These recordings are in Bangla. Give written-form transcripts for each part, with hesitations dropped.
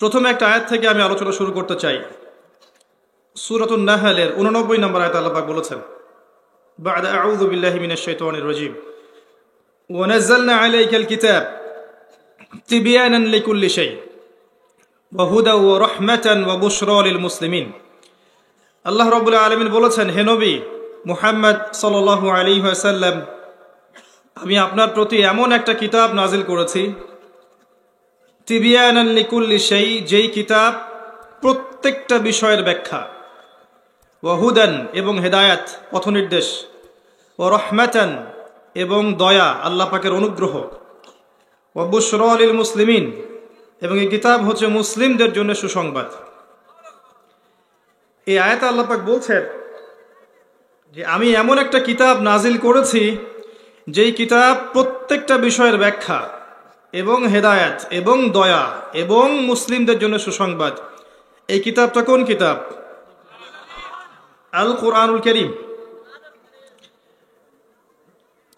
প্রথমে একটা আয়াত থেকে আমি আলোচনা শুরু করতে চাই। সূরাতুন নাহলের 89 নম্বর আয়াতে আল্লাহ পাক বলেছেন, বা'দা আউযু বিল্লাহি মিনাশ শাইতানির রাজীম, ওয়া নাযালনা আলাইকাল কিতাব তিবয়ানান লিকুল্লি শাই ওয়া হুদাও ওয়া রাহমাতান ওয়া বুশরা লিল মুসলিমিন। আল্লাহ রাব্বুল আলামিন বলেছেন, হে নবী মুহাম্মদ সাল্লাল্লাহু আলাইহি ওয়াসাল্লাম, আমি আপনার প্রতি এমন একটা কিতাব নাজিল করেছি, তিবয়ানান লিকুল্লি শাই, যেই কিতাব প্রত্যেকটা বিষয়ের ব্যাখ্যা, ওয়া হুদান এবং হেদায়াত পথনির্দেশ, ওয়া রাহমাতান এবং দয়া আল্লাহ পাকের অনুগ্রহ, ওয়া বুশরা লিল মুসলিমিন এবং এই কিতাব হচ্ছে মুসলিমদের জন্য সুসংবাদ। এই আয়াতে আল্লাহ পাক বলছেন যে আমি এমন একটা কিতাব নাজিল করেছি যেই কিতাব প্রত্যেকটা বিষয়ের ব্যাখ্যা এবং হেদায়াত এবং দয়া এবং মুসলিমদের জন্য সুসংবাদ। এই কিতাবটা কোন কিতাব? আল কোরআনুল কারীম।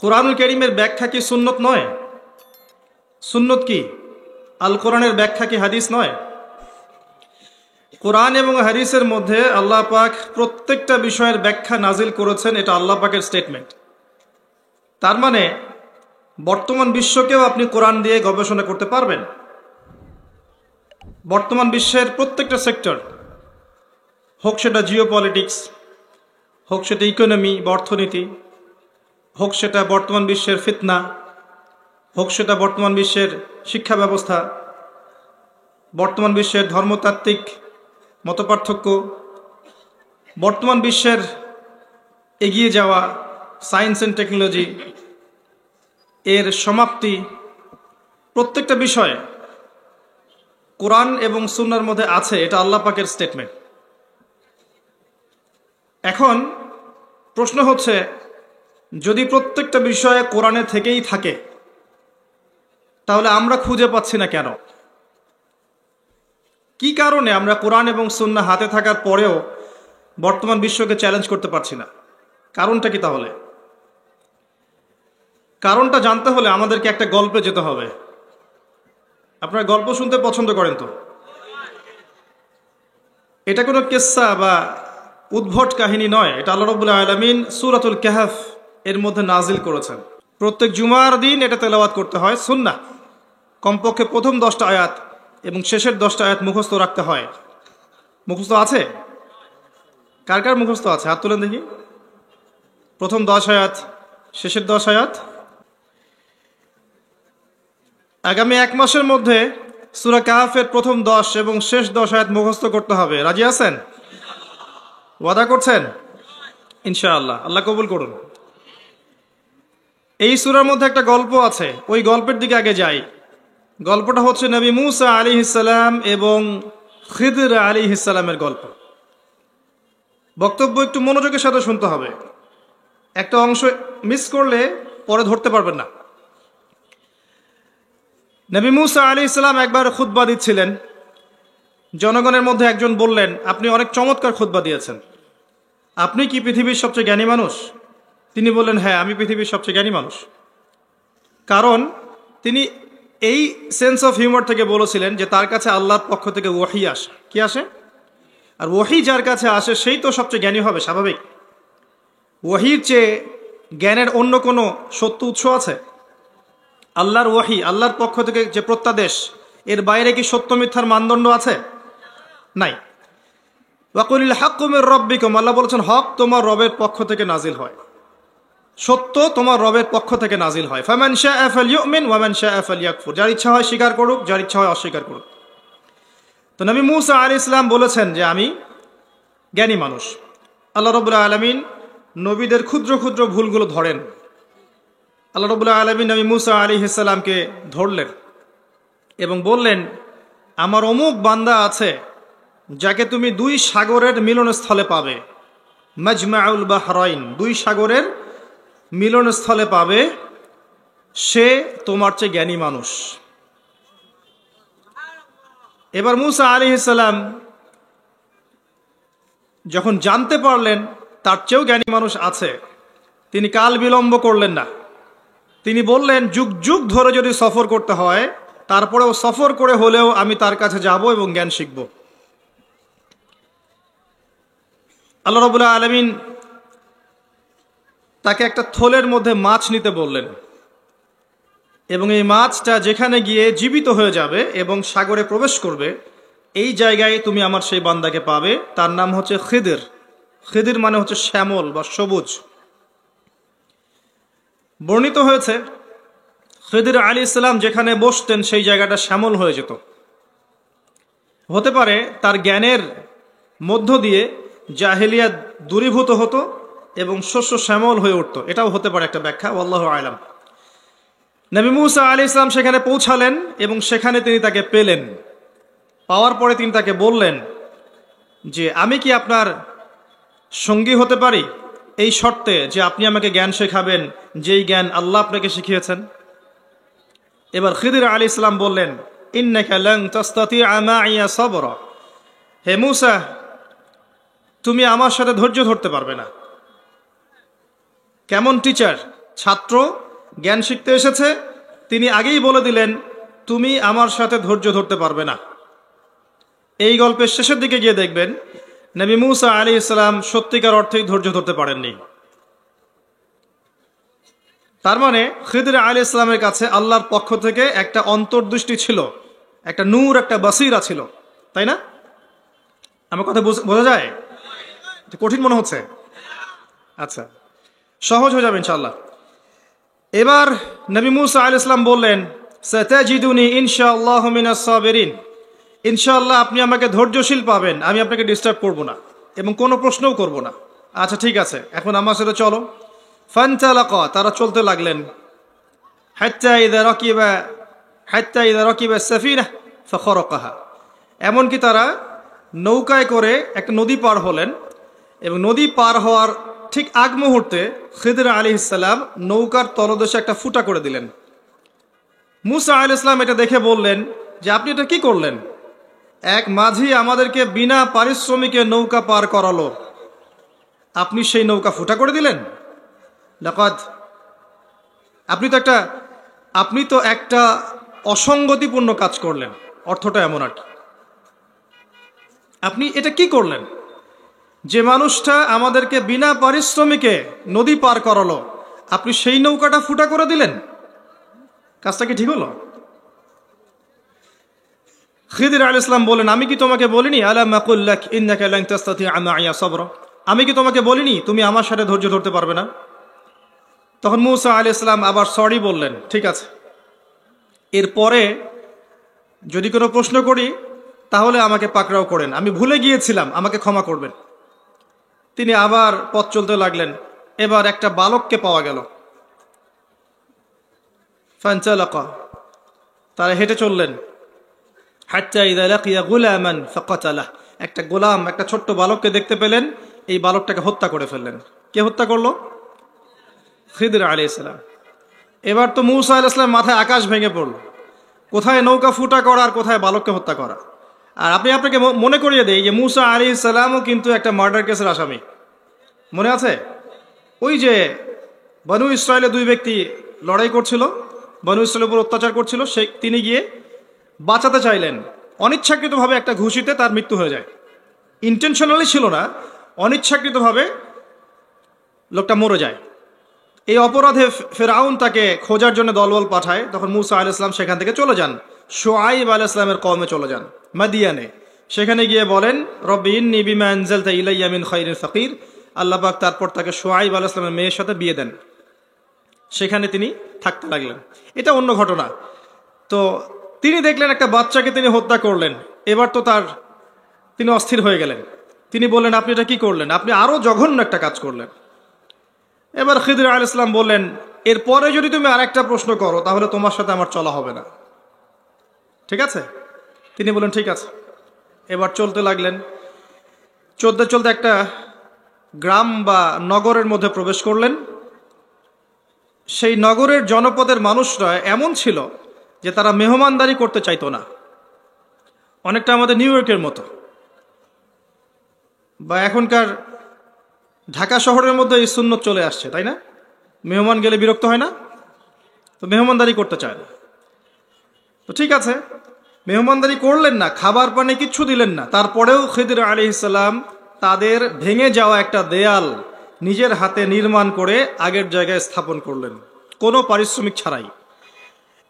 কোরআনুল কারীমের ব্যাখ্যা কি সুন্নত নয়? সুন্নত কি? আল কোরআনের ব্যাখ্যা কি হাদিস নয়? কোরআন এবং হাদিসের মধ্যে আল্লাহ পাক প্রত্যেকটা বিষয়ের ব্যাখ্যা নাজিল করেছেন, এটা আল্লাহ পাকের স্টেটমেন্ট। তার মানে বর্তমান বিশ্বকেও আপনি কোরআন দিয়ে গবেষণা করতে পারবেন। বর্তমান বিশ্বের প্রত্যেকটা সেক্টর, হোক সেটা জিও পলিটিক্স, হোক সেটা ইকোনমি বা অর্থনীতি, হোক সেটা বর্তমান বিশ্বের ফিতনা, হোক সেটা বর্তমান বিশ্বের শিক্ষা ব্যবস্থা, বর্তমান বিশ্বের ধর্মতাত্ত্বিক মতপার্থক্য, বর্তমান বিশ্বের এগিয়ে যাওয়া সায়েন্স অ্যান্ড টেকনোলজি, এর সমাপ্তি, প্রত্যেকটা বিষয়ে কোরআন এবং সুন্নাহর মধ্যে আছে। এটা আল্লাহ পাকের স্টেটমেন্ট। এখন প্রশ্ন হচ্ছে, যদি প্রত্যেকটা বিষয়ে কোরআনে থেকেই থাকে, তাহলে আমরা খুঁজে পাচ্ছি না কেন? কি কারণে আমরা কোরআন এবং সুন্নাহ হাতে থাকার পরেও বর্তমান বিশ্বকে চ্যালেঞ্জ করতে পারছি না? কারণটা কি তাহলে? কারণটা জানতে হলে আমাদেরকে একটা গল্পে যেতে হবে। আপনারা গল্প শুনতে পছন্দ করেন তো? এটা কোনো কিসসা বা উদ্ভট কাহিনী নয়। এটা আল্লাহ রাব্বুল আলামিন সূরাতুল কাহফ এর মধ্যে নাজিল করেছেন। প্রত্যেক জুমার দিন এটা তেলাওয়াত করতে হয়। সুন্নাহ কমপক্ষে প্রথম 10টা আয়াত এবং শেষের 10টা আয়াত মুখস্থ রাখতে হয়। মুখস্থ আছে? কার কার মুখস্থ আছে? হাত তুলেন দেখি। প্রথম 10 আয়াত, শেষের 10 আয়াত। আগামী 1 মাসের মধ্যে সূরা কাহফের প্রথম 10 এবং শেষ 10 আয়াত মুখস্থ করতে হবে। রাজি আছেন? ওয়াদা করছেন? ইনশাআল্লাহ। আল্লাহ কবুল করুন। এই সূরার মধ্যে একটা গল্প আছে, ওই গল্পের দিকে আগে যাই। গল্পটা হচ্ছে নবী মূসা আলাইহিস সালাম এবং খিদর আলাইহিস সালামের গল্প। বক্তব্য একটু মনোযোগের সাথে শুনতে হবে। একটা অংশ মিস করলে পরে ধরতে পারবেন না। নবী মূসা আলাইহিস সালাম একবার খুতবা দিচ্ছিলেন। জনগণের মধ্যে একজন বললেন, আপনি অনেক চমৎকার খুতবা দিয়েছেন, আপনি কি পৃথিবীর সবচেয়ে জ্ঞানী মানুষ? তিনি বললেন, হ্যাঁ, আমি পৃথিবীর সবচেয়ে জ্ঞানী মানুষ। কারণ তিনি এই সেন্স অফ হিউমার থেকে বলেছিলেন যে তার কাছে আল্লাহর পক্ষ থেকে ওয়াহি আসে। কি আসে? আর ওয়াহি যার কাছে আসে সেই তো সবচেয়ে জ্ঞানী হবে, স্বাভাবিক। ওয়াহির চেয়ে জ্ঞানের অন্য কোনো সত্য উৎস আছে? আল্লাহর ওয়াহি, আল্লাহর পক্ষ থেকে যে প্রত্যাদেশ, এর বাইরে কি সত্য মিথ্যার মানদণ্ড আছে? নাই। ওয়াকুলিল হাক্কু মির রাব্বিকুম, আল্লাহ বলেছেন হক তোমার রবের পক্ষ থেকে নাজিল হয়, সত্য তোমার রবের পক্ষ থেকে নাজিল হয়। ফামান শাআ ফালইউমিন ওয়া মান শাআ ফালইয়াকফুর, যার ইচ্ছা হয় স্বীকার করুক, যার ইচ্ছা হয় অস্বীকার করুক। তো নবী মূসা আলাইহিস সালাম বলেছেন যে আমি জ্ঞানী মানুষ। আল্লাহ রাব্বুল আলামিন নবীদের ক্ষুদ্র ক্ষুদ্র ভুলগুলো ধরেন। আল্লাহ রাব্বুল আলামিন নবী মূসা আলাইহিস সালামকে ধরলেন এবং বললেন, আমার অমুক বান্দা আছে যাকে তুমি 2 সাগরের মিলনস্থলে পাবে, মাজমাউল বাহরাইন, 2 সাগরের মিলনস্থলে পাবে, সে তোমার চেয়ে জ্ঞানী মানুষ। এবার মূসা আলাইহিস সালাম যখন জানতে পারলেন তার চেয়েও জ্ঞানী মানুষ আছে, তিনি কাল বিলম্ব করলেন না। তিনি বললেন, যুগ যুগ ধরে যদি সফর করতে হয় তারপরেও সফর করে হলেও আমি তার কাছে যাব এবং জ্ঞান শিখব। আল্লাহ রাব্বুল আলামিন তাকে একটা থলের মধ্যে মাছ নিতে বললেন, এবং এই মাছটা যেখানে গিয়ে জীবিত হয়ে যাবে এবং সাগরে প্রবেশ করবে, এই জায়গায় তুমি আমার সেই বান্দাকে পাবে। তার নাম হচ্ছে খিদির। খিদির মানে হচ্ছে শ্যামল বা সবুজ। বর্ণিত হয়েছে খিদির আলাইহিস সালাম যেখানে বসতেন সেই জায়গাটা শ্যামল হয়ে যেত। হতে পারে তার জ্ঞানের মধ্য দিয়ে জাহেলিয়াত দূরীভূত হতো এবং শস্য শ্যামল হয়ে উঠত, এটাও হতে পারে একটা ব্যাখ্যা, আল্লাহু আ'লাম। নবী মুসা আলাইহিস সালাম সেখানে পৌঁছালেন এবং সেখানে তিনি তাকে পেলেন। পাওয়ার পরে তিনি তাকে বললেন যে আমি কি আপনার সঙ্গী হতে পারি এই শর্তে যে আপনি আমাকে জ্ঞান শেখাবেন, যেই জ্ঞান আল্লাহ আপনাকে শিখিয়েছেন। এবার খিদির আলাইহিস সালাম বললেন, ইন্নাকা লান তাসতাতিআ মা'ইয়া সাবরা, হে মুসা তুমি আমার সাথে ধৈর্য ধরতে পারবে না। কেমন টিচার! ছাত্র জ্ঞান শিখতে এসেছে, তিনি আগেই বলে দিলেন তুমি আমার সাথে ধৈর্য ধরতে পারবে না। এই গল্পের শেষের দিকে গিয়ে দেখবেন নবী মুসা আলাইহিস সালাম সত্যিকার অর্থেই ধৈর্য ধরতে পারেননি। তার মানে খিদির আলাইহিস সালামের কাছে আল্লাহর পক্ষ থেকে একটা অন্তর্দৃষ্টি ছিল, একটা নূর, একটা বাসীরা ছিল, তাই না? আমার কথা বোঝা যায়? কঠিন মনে হচ্ছে? আচ্ছা, সহজ হয়ে যাবে ইনশাআল্লাহ। এবার নবী মুসা আলাইহিস সালাম বললেন, সাতাজিদুনি ইনশাআল্লাহু মিনাস সাবিরিন, ইনশাআল্লাহ আপনি আমাকে ধৈর্যশীল পাবেন, আমি আপনাকে ডিস্টার্ব করব না এবং কোনো প্রশ্নও করব না। আচ্ছা ঠিক আছে, এখন আমার সাথে চলো। ফানতালাকা, তারা চলতে লাগলেন। হাত্তা ইযা রাকিবা সাফিনা ফাখারাকাহা, এমনকি তারা নৌকায় করে একটা নদী পার হলেন এবং নদী পার হওয়ার ঠিক আগ মুহূর্তে খিদির আলাইহিস সালাম নৌকার তলদেশে একটা ফুটা করে দিলেন। মুসা আলাইহিস সালাম এটা দেখে বললেন যে আপনি এটা কি করলেন? এক মাঝি আমাদেরকে বিনা পারিশ্রমিকে নৌকা পার করালো, আপনি সেই নৌকা ফুটা করে দিলেন। লাকাদ, আপনি তো একটা অসঙ্গতিপূর্ণ কাজ করলেন, অর্থটা এমন আর কি। আপনি এটা কি করলেন? যে মানুষটা আমাদেরকে বিনা পারিশ্রমিকে নদী পার করালো, আপনি সেই নৌকাটা ফুটা করে দিলেন। কাজটা কি ঠিক হলো? খিদির আলাইহিস সালাম বলেন, আমি কি তোমাকে বলিনি আলাম আকুল লাক ইন্নাকা লান তাসতাতিআ মা'ইয়া সাবরা, আমি কি তোমাকে বলিনি তুমি আমার সাথে ধৈর্য ধরতে পারবে না? তখন মুসা আলাইহিস সালাম আবার সরি বললেন, ঠিক আছে, এরপরে যদি কোনো প্রশ্ন করি তাহলে আমাকে পাকড়াও করেন, আমি ভুলে গিয়েছিলাম, আমাকে ক্ষমা করবেন। তিনি আবার পথ চলতে লাগলেন। এবার একটা বালককে পাওয়া গেল। ফানতালাকা, তারা হেঁটে চললেন। হাত্তা ইযা লাকিয়া গুলামান ফাকাতালাহ, একটা গোলাম, একটা ছোট্ট বালককে দেখতে পেলেন, এই বালকটাকে হত্যা করে ফেললেন। কে হত্যা করলো? খিদির আলাইহিস সালাম। এবার তো মুসা আলাইহিস সালাম মাথায় আকাশ ভেঙে পড়ল, কোথায় নৌকা ফুটা করা আর কোথায় বালককে হত্যা করা। আর আপনাকে মনে করিয়ে দেই যে মুসা আলাইহিস সালামও কিন্তু একটা মার্ডার কেসের আসামি, মনে আছে? ওই যে বনু ইসরায়েলের দুই ব্যক্তি লড়াই করছিল, বনু ইসরায়েলের উপর অত্যাচার করছিল, তিনি গিয়ে বাঁচাতে চাইলেন, অনিচ্ছাকৃতভাবে একটা ঘুষিতে তার মৃত্যু হয়ে যায়। ইন্টেনশনালি ছিল না, অনিচ্ছাকৃতভাবে লোকটা মরে যায়। এই অপরাধে ফেরাউন তাকে খোঁজার জন্য দলবল পাঠায়। তখন মুসা আলাইহিস সালাম সেখান থেকে চলে যান, শুআইব আলাইহিস সালামের কওমে চলে যান, মাদিয়ানে। সেখানে গিয়ে বলেন, রব্বি ইন্নী বিমা আনজালতা ইলাইয়া মিন খাইরিন ফাকির। আল্লাহ পাক তারপর তাকে শুআইব আলাইহিস সালামের মেয়ের সাথে বিয়ে দেন, সেখানে তিনি থাকতে লাগলেন। এটা অন্য ঘটনা। তো তিনি দেখলেন একটা বাচ্চাকে তিনি হত্যা করলেন। এবার তো তিনি অস্থির হয়ে গেলেন। তিনি বললেন, আপনি এটা কি করলেন? আপনি আরো জঘন্য একটা কাজ করলেন। এবার খিদির আলাইহিস সালাম বললেন, এরপরে যদি তুমি আরেকটা প্রশ্ন করো তাহলে তোমার সাথে আমার চলা হবে না, ঠিক আছে? তিনি বললেন ঠিক আছে। এবার চলতে লাগলেন। চলতে চলতে একটা গ্রাম বা নগরের মধ্যে প্রবেশ করলেন। সেই নগরের জনপদের মানুষরা এমন ছিল যে তারা মেহমানদারি করতে চাইতো না। অনেকটা আমাদের নিউ ইয়র্কের মতো বা এখনকার ঢাকা শহরের মধ্যে এই সুন্নত চলে আসছে, তাই না? মেহমান গেলে বিরক্ত হয় না, তো মেহমানদারি করতে চায় না। তো ঠিক আছে, মেহমানদারি করলেন না, খাবার পানি কিচ্ছু দিলেন না, তারপরেও খিদির আলাইহিস সালাম তাদের ভেঙে যাওয়া একটা দেয়াল নিজের হাতে নির্মাণ করে আগের জায়গায় স্থাপন করলেন, কোনো পারিশ্রমিক ছাড়াই।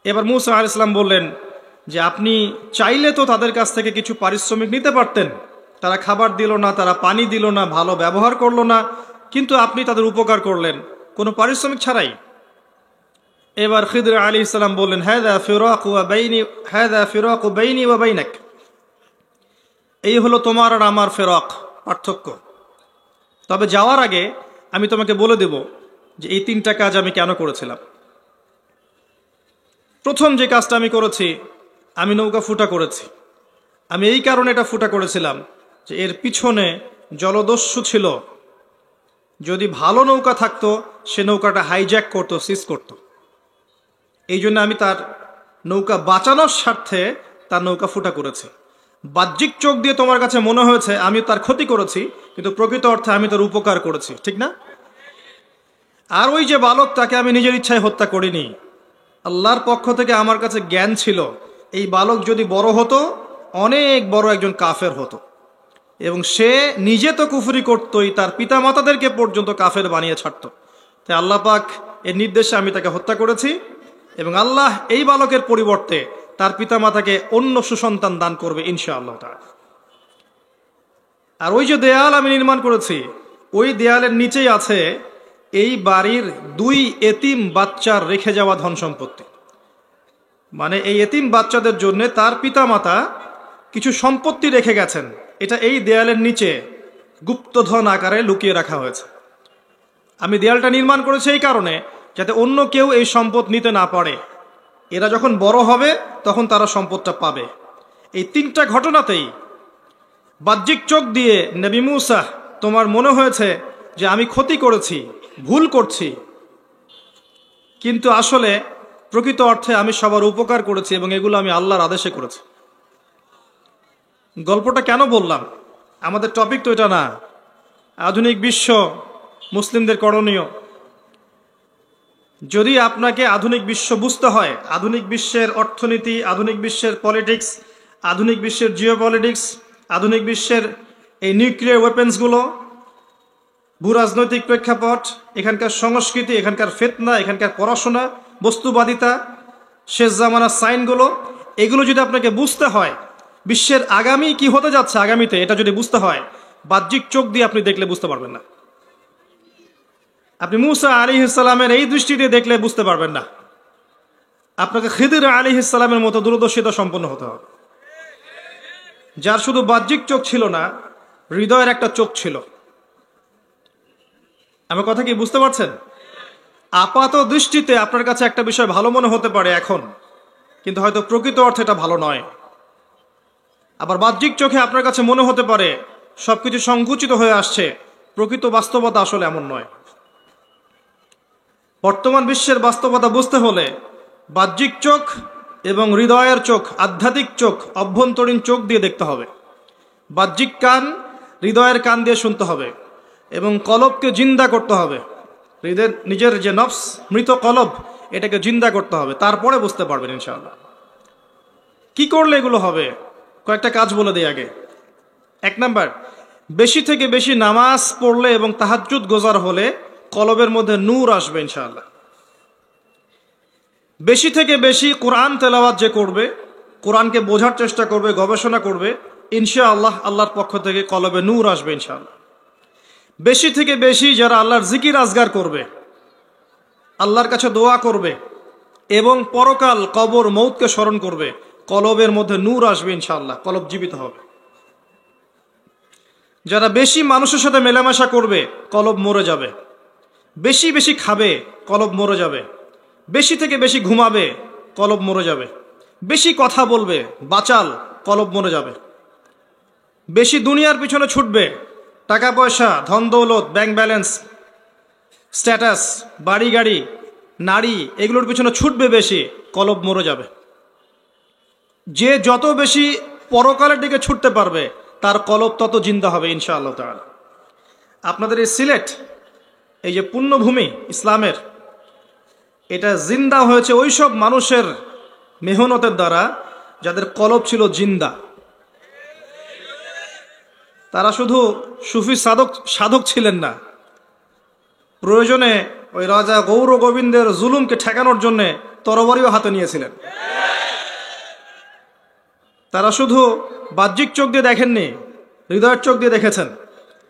এবার মূসা আলাইহিস সালাম বললেন যে আপনি চাইলে তো তাদের কাছ থেকে কিছু পারিশ্রমিক নিতে পারতেন, তারা খাবার দিল না, তারা পানি দিল না, ভালো ব্যবহার করলো না, কিন্তু আপনি তাদের উপকার করলেন কোনো পারিশ্রমিক ছাড়াই। এবার খিদর আলাইহিস সালাম বললেন, হাযা ফিরাকু বাইনি ওয়া বাইনাক, এই হলো তোমার আর আমার ফেরাক, পার্থক্য। তবে যাওয়ার আগে আমি তোমাকে বলে দেব যে এই 3টা কাজ আমি কেন করেছিলাম। প্রথম যে কাজটা আমি করেছি, আমি নৌকা ফুটা করেছি। আমি এই কারণে এটা ফুটা করেছিলাম যে এর পিছনে জলদস্যু ছিল, যদি ভালো নৌকা থাকতো সে নৌকাটা হাইজ্যাক করতো, সিজ করতো। এই জন্য আমি তার নৌকা বাঁচানোর স্বার্থে তার নৌকা ফুটা করেছি। বাহ্যিক চোখ দিয়ে তোমার কাছে মনে হয়েছে আমি তার ক্ষতি করেছি, কিন্তু প্রকৃত অর্থে আমি তার উপকার করেছি, ঠিক না? আর ওই যে বালক, তাকে আমি নিজের ইচ্ছায় হত্যা করিনি, আল্লাহর পক্ষ থেকে আমার কাছে জ্ঞান ছিল এই বালক যদি বড় হতো অনেক বড় একজন কাফের হতো, এবং সে নিজে তো কুফরি করতই, তার পিতা মাতাদেরকে পর্যন্ত কাফের বানিয়ে ছাড়ত। তাই আল্লাহ পাক এর নির্দেশে আমি তাকে হত্যা করেছি, এবং আল্লাহ এই বালকের পরিবর্তে তার পিতা মাতাকে অন্য সুসন্তান দান করবে ইনশাআল্লাহ তাআলা। আর ওই যে দেয়াল আমি নির্মাণ করেছি, ওই দেয়ালের নিচেই আছে এই বাড়ির 2 এতিম বাচ্চার রেখে যাওয়া ধন সম্পত্তি। মানে এই এতিম বাচ্চাদের জন্য তার পিতা মাতা কিছু সম্পত্তি রেখে গেছেন, এটা এই দেয়ালের নিচে গুপ্তধন আকারে লুকিয়ে রাখা হয়েছে। আমি দেয়ালটা নির্মাণ করেছি এই কারণে যাতে অন্য কেউ এই সম্পদ নিতে না পারে। এরা যখন বড় হবে তখন তারা সম্পদটা পাবে। এই 3টা ঘটনাতেই বাহ্যিক চোখ দিয়ে নবী মূসা, তোমার মনে হয়েছে যে আমি ক্ষতি করেছি, ভুল করছি, কিন্তু আসলে প্রকৃত অর্থে আমি সবার উপকার করেছি, এবং এগুলো আমি আল্লাহর আদেশে করেছি। গল্পটা কেন বললাম? আমাদের টপিক তো এটা না। আধুনিক বিশ্ব মুসলিমদের করণীয়। যদি আপনাকে আধুনিক বিশ্ব বুঝতে হয়, আধুনিক বিশ্বের অর্থনীতি, আধুনিক বিশ্বের পলিটিক্স, আধুনিক বিশ্বের জিওপলিটিক্স, আধুনিক বিশ্বের এই নিউক্লিয়ার ওয়েপেন্সগুলো, ভূরাজনৈতিক প্রেক্ষাপট, এখানকার সংস্কৃতি, এখানকার ফিতনা, এখানকার পড়াশোনা, বস্তুবাদিতা, শেষ জামানার সাইনগুলো, এগুলো যদি আপনাকে বুঝতে হয়, বিশ্বের আগামী কি হতে যাচ্ছে আগামীতে, এটা যদি বুঝতে হয়, বাহ্যিক চোখ দিয়ে আপনি দেখলে বুঝতে পারবেন না। আপনি মূসা আলাইহিস সালামের এই দৃষ্টি দিয়ে দেখলে বুঝতে পারবেন না। আপনাকে খিদির আলাইহিস সালামের মতো দূরদর্শিতা সম্পন্ন হতে হবে, যার শুধু বাহ্যিক চোখ ছিল না, হৃদয়ের একটা চোখ ছিল। আমার কথা কি বুঝতে পারছেন? আপাত দৃষ্টিতে আপনার কাছে একটা বিষয় ভালো মনে হতে পারে এখন, কিন্তু হয়তো প্রকৃত অর্থে এটা ভালো নয়। আবার বাহ্যিক চোখে আপনার কাছে মনে হতে পারে সবকিছু সংকুচিত হয়ে আসছে, প্রকৃত বাস্তবতা আসলে এমন নয়। বর্তমান বিশ্বের বাস্তবতা বুঝতে হলে বাহ্যিক চোখ এবং হৃদয়ের চোখ, আধ্যাত্মিক চোখ, অভ্যন্তরীণ চোখ দিয়ে দেখতে হবে। বাহ্যিক কান হৃদয়ের কান দিয়ে শুনতে হবে, এবং কলবকে জিন্দা করতে হবে। হৃদয়ের নিজের যে নফস, মৃত কলব, এটাকে জিন্দা করতে হবে, তারপরে বুঝতে পারবেন ইনশাআল্লাহ। কি করলে এগুলো হবে? কয়েকটা কাজ বলে দিই আগে। 1 নাম্বার, বেশি থেকে বেশি নামাজ পড়লে এবং তাহাজ্জুদ গোজার হলে কলবের মধ্যে নূর আসবে ইনশাআল্লাহ। বেশি থেকে বেশি কোরআন তেলাওয়াত যে করবে, কোরআনকে বোঝার চেষ্টা করবে, গবেষণা করবে, ইনশাআল্লাহ আল্লাহর পক্ষ থেকে কলবে নূর আসবে ইনশাআল্লাহ। বেশি থেকে বেশি যারা আল্লাহর জিকির আজগার করবে, আল্লাহর কাছে দোয়া করবে, এবং পরকাল, কবর, মৌতকে স্মরণ করবে, কলবের মধ্যে নূর আসবে ইনশাআল্লাহ, কলব জীবিত হবে। যারা বেশি মানুষের সাথে মেলামেশা করবে, কলব মরে যাবে। বেশি বেশি খাবে, কলব মরে যাবে। বেশি থেকে বেশি ঘুমাবে, কলব মরে যাবে। বেশি কথা বলবে, বাচাল, কলব মরে যাবে। বেশি দুনিয়ার পিছনে ছুটবে, টাকা পয়সা, ধন দৌলত, ব্যাংক ব্যালেন্স, স্ট্যাটাস, বাড়ি গাড়ি, নারী, এগুলোর পিছনে ছুটবে বেশি, কলব মরে যাবে। যে যত বেশি পরকালের দিকে ছুটতে পারবে, তার কলব তত জিন্দা হবে ইনশাআল্লাহ তাআলা। আপনাদের এই সিলেট, এই যে পুণ্যভূমি ইসলামের, এটা জিন্দা হয়েছে ওই সব মানুষের মেহনতের দ্বারা, যাদের কলব ছিল জিন্দা। তারা শুধু সুফি সাধক ছিলেন না, প্রয়োজনে ওই রাজা গৌর গোবিন্দের জুলুমকে ঠেকানোর জন্য তরবারিও হাতে নিয়েছিলেন। তারা শুধু বাহ্যিক চোখ দিয়ে দেখেননি, হৃদয়ের চোখ দিয়ে দেখেছেন।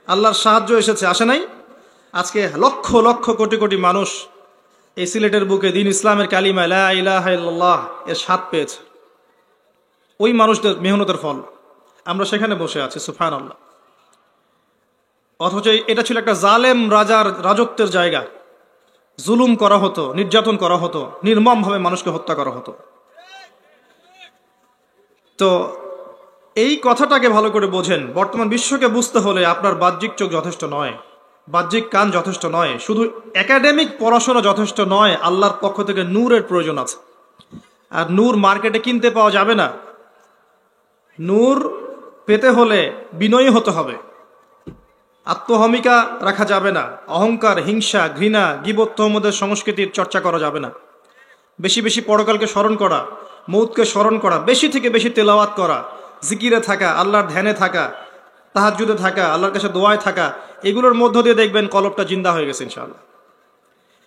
আল্লাহর সাহায্য এসেছে, আসে নাই? আজকে লক্ষ লক্ষ কোটি কোটি মানুষ এই সিলেটের বুকে দিন ইসলামের কালিমা লা ইলাহা ইল্লাল্লাহ এর স্বাদ পেয়েছে। ওই মানুষদের মেহনতের ফল। আমরা সেখানে বসে আছি, সুবহানাল্লাহ। অথচ এটা ছিল একটা জালেম রাজার রাজত্বের জায়গা। জুলুম করা হতো, নির্যাতন করা হতো, নির্মমভাবে মানুষকে হত্যা করা হতো। তো এই কথাটাকে ভালো করে বোঝেন। বর্তমান বিশ্বকে বুঝতে হলে আপনার বাহ্যিক চোখ যথেষ্ট নয়, বাহ্যিক কান যথেষ্ট নয়, শুধু একাডেমিক পড়াশোনা যথেষ্ট নয়। আল্লাহর পক্ষ থেকে নূরের প্রয়োজন আছে। আর নূর মার্কেটে কিনতে পাওয়া যাবে না। নূর পেতে হলে বিনয়ী হতে হবে, আত্মহমিকা রাখা যাবে না, অহংকার, হিংসা, ঘৃণা, গীবত, তহমতের সংস্কৃতির চর্চা করা যাবে না। বেশি বেশি পরকালকে স্মরণ করা, মৌতকে স্মরণ করা, বেশি থেকে বেশি তেলাওয়াত করা, জিকিরে থাকা, আল্লাহর ধ্যানে থাকা, তাহাজ্জুদে থাকা, আল্লাহর কাছে দোয়ায় থাকা, এগুলোর মধ্য দিয়ে দেখবেন কলবটা জিন্দা হয়ে গেছে ইনশাআল্লাহ।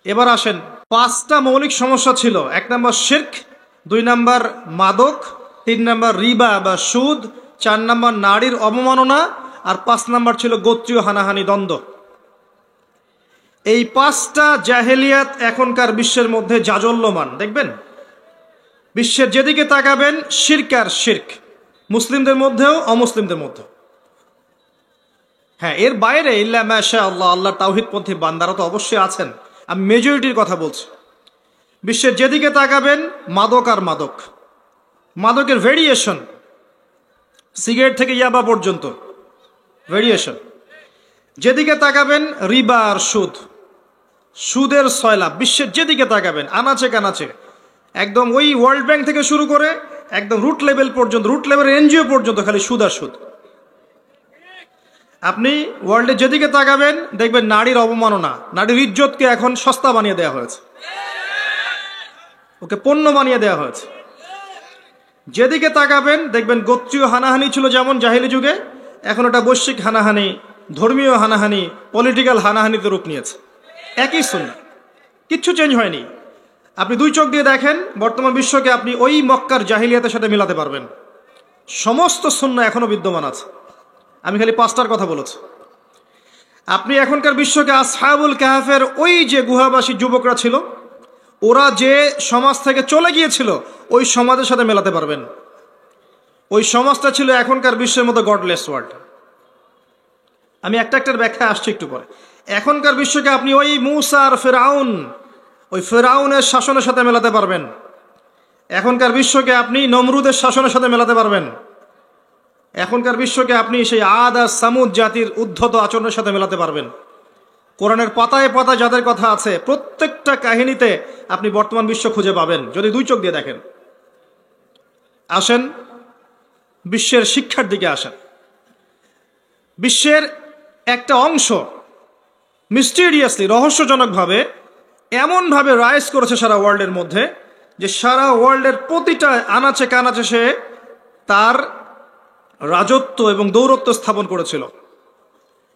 এবার আসেন, 5টা মৌলিক সমস্যা ছিল। 1 নম্বর শিরক, 2 নম্বর মাদক, 3 নম্বর রিবা বা সুদ, 4 নম্বর নারীর অবমাননা, আর 5 নম্বর ছিল গোত্রীয় হানাহানি, দ্বন্দ্ব। এই 5টা জাহেলিয়াত এখনকার বিশ্বের মধ্যে জাজল্যমান। দেখবেন বিশ্বের যেদিকে তাকাবেন শিরক আর শিরক, মুসলিমদের মধ্যেও অমুসলিমদের মধ্যেও। হ্যাঁ, এর বাইরে ইল্লা মাশা আল্লাহ, আল্লাহর তাওহীদপন্থী বান্দারা তো অবশ্যই আছেন। আমি মেজরিটির কথা বলছি। বিশ্বের যেদিকে তাকাবেন মাদক আর মাদক, মাদকের ভেরিয়েশন, সিগারেট থেকে ইয়াবা পর্যন্ত ভেরিয়েশন। যেদিকে তাকাবেন রিবা আর সুদ, সুদের সয়লাব। বিশ্বের যেদিকে তাকাবেন আনাচে কানাচে, একদম ওই ওয়ার্ল্ড ব্যাংক থেকে শুরু করে একদম রুট লেভেল পর্যন্ত, রুট লেভেলের এনজিও পর্যন্ত খালি সুদ আর সুদ। আপনি ওয়ার্ল্ডে যেদিকে তাকাবেন দেখবেন নারীর অবমাননা, নারীর ইজ্জতকে এখন সস্তা বানিয়ে দেওয়া হয়েছে, ওকে পণ্য বানিয়ে দেওয়া হয়েছে। যেদিকে তাকাবেন দেখবেন গোত্রীয় হানাহানি ছিল যেমন জাহিলি যুগে, এখন ওটা বৈশ্বিক হানাহানি, ধর্মীয় হানাহানি, পলিটিক্যাল হানাহানিতে রূপ নিয়েছে। একই সুন্নাহ, কিচ্ছু চেঞ্জ হয়নি। আপনি 2 চোখ দিয়ে দেখেন বর্তমান বিশ্বকে, আপনি ওই মক্কার জাহিলিয়াতের সাথে মিলাতে পারবেন। সমস্ত সুন্নাহ এখনো বিদ্যমান আছে। আমি খালি 5টার কথা বলেছি। আপনি এখনকার বিশ্বকে আসহাবুল কাহাফের ওই যে গুহাবাসী যুবকরা ছিল, ওরা যে সমাজ থেকে চলে গিয়েছিল, ওই সমাজের সাথে মেলাতে পারবেন। ওই সমাজটা ছিল এখনকার বিশ্বের মতো গডলেস ওয়ার্ল্ড। আমি একটার ব্যাখ্যা আসছি একটু পরে। এখনকার বিশ্বকে আপনি ওই মূসা আর ফেরাউন, ওই ফেরাউনের শাসনের সাথে মেলাতে পারবেন। এখনকার বিশ্বকে আপনি নমরুদের শাসনের সাথে মেলাতে পারবেন। এখনকার বিশ্বকে আপনি সেই আদ আর সামুদ জাতির উদ্ধত আচরণের সাথে মেলাতে পারবেন। কোরআনের পাতায় পাতায় যাদের কথা আছে, প্রত্যেকটা কাহিনীতে আপনি বর্তমান বিশ্ব খুঁজে পাবেন যদি 2 চোখ দিয়ে দেখেন। আসেন বিশ্বের শিক্ষার দিকে আসেন। বিশ্বের একটা অংশ মিস্টিরিয়াসলি, রহস্যজনকভাবে এমনভাবে রাইজ করেছে সারা ওয়ার্ল্ডের মধ্যে, যে সারা ওয়ার্ল্ডের প্রতিটা আনাচে কানাচে সে তার রাজত্ব এবং দৌরত্ব স্থাপন করেছিল।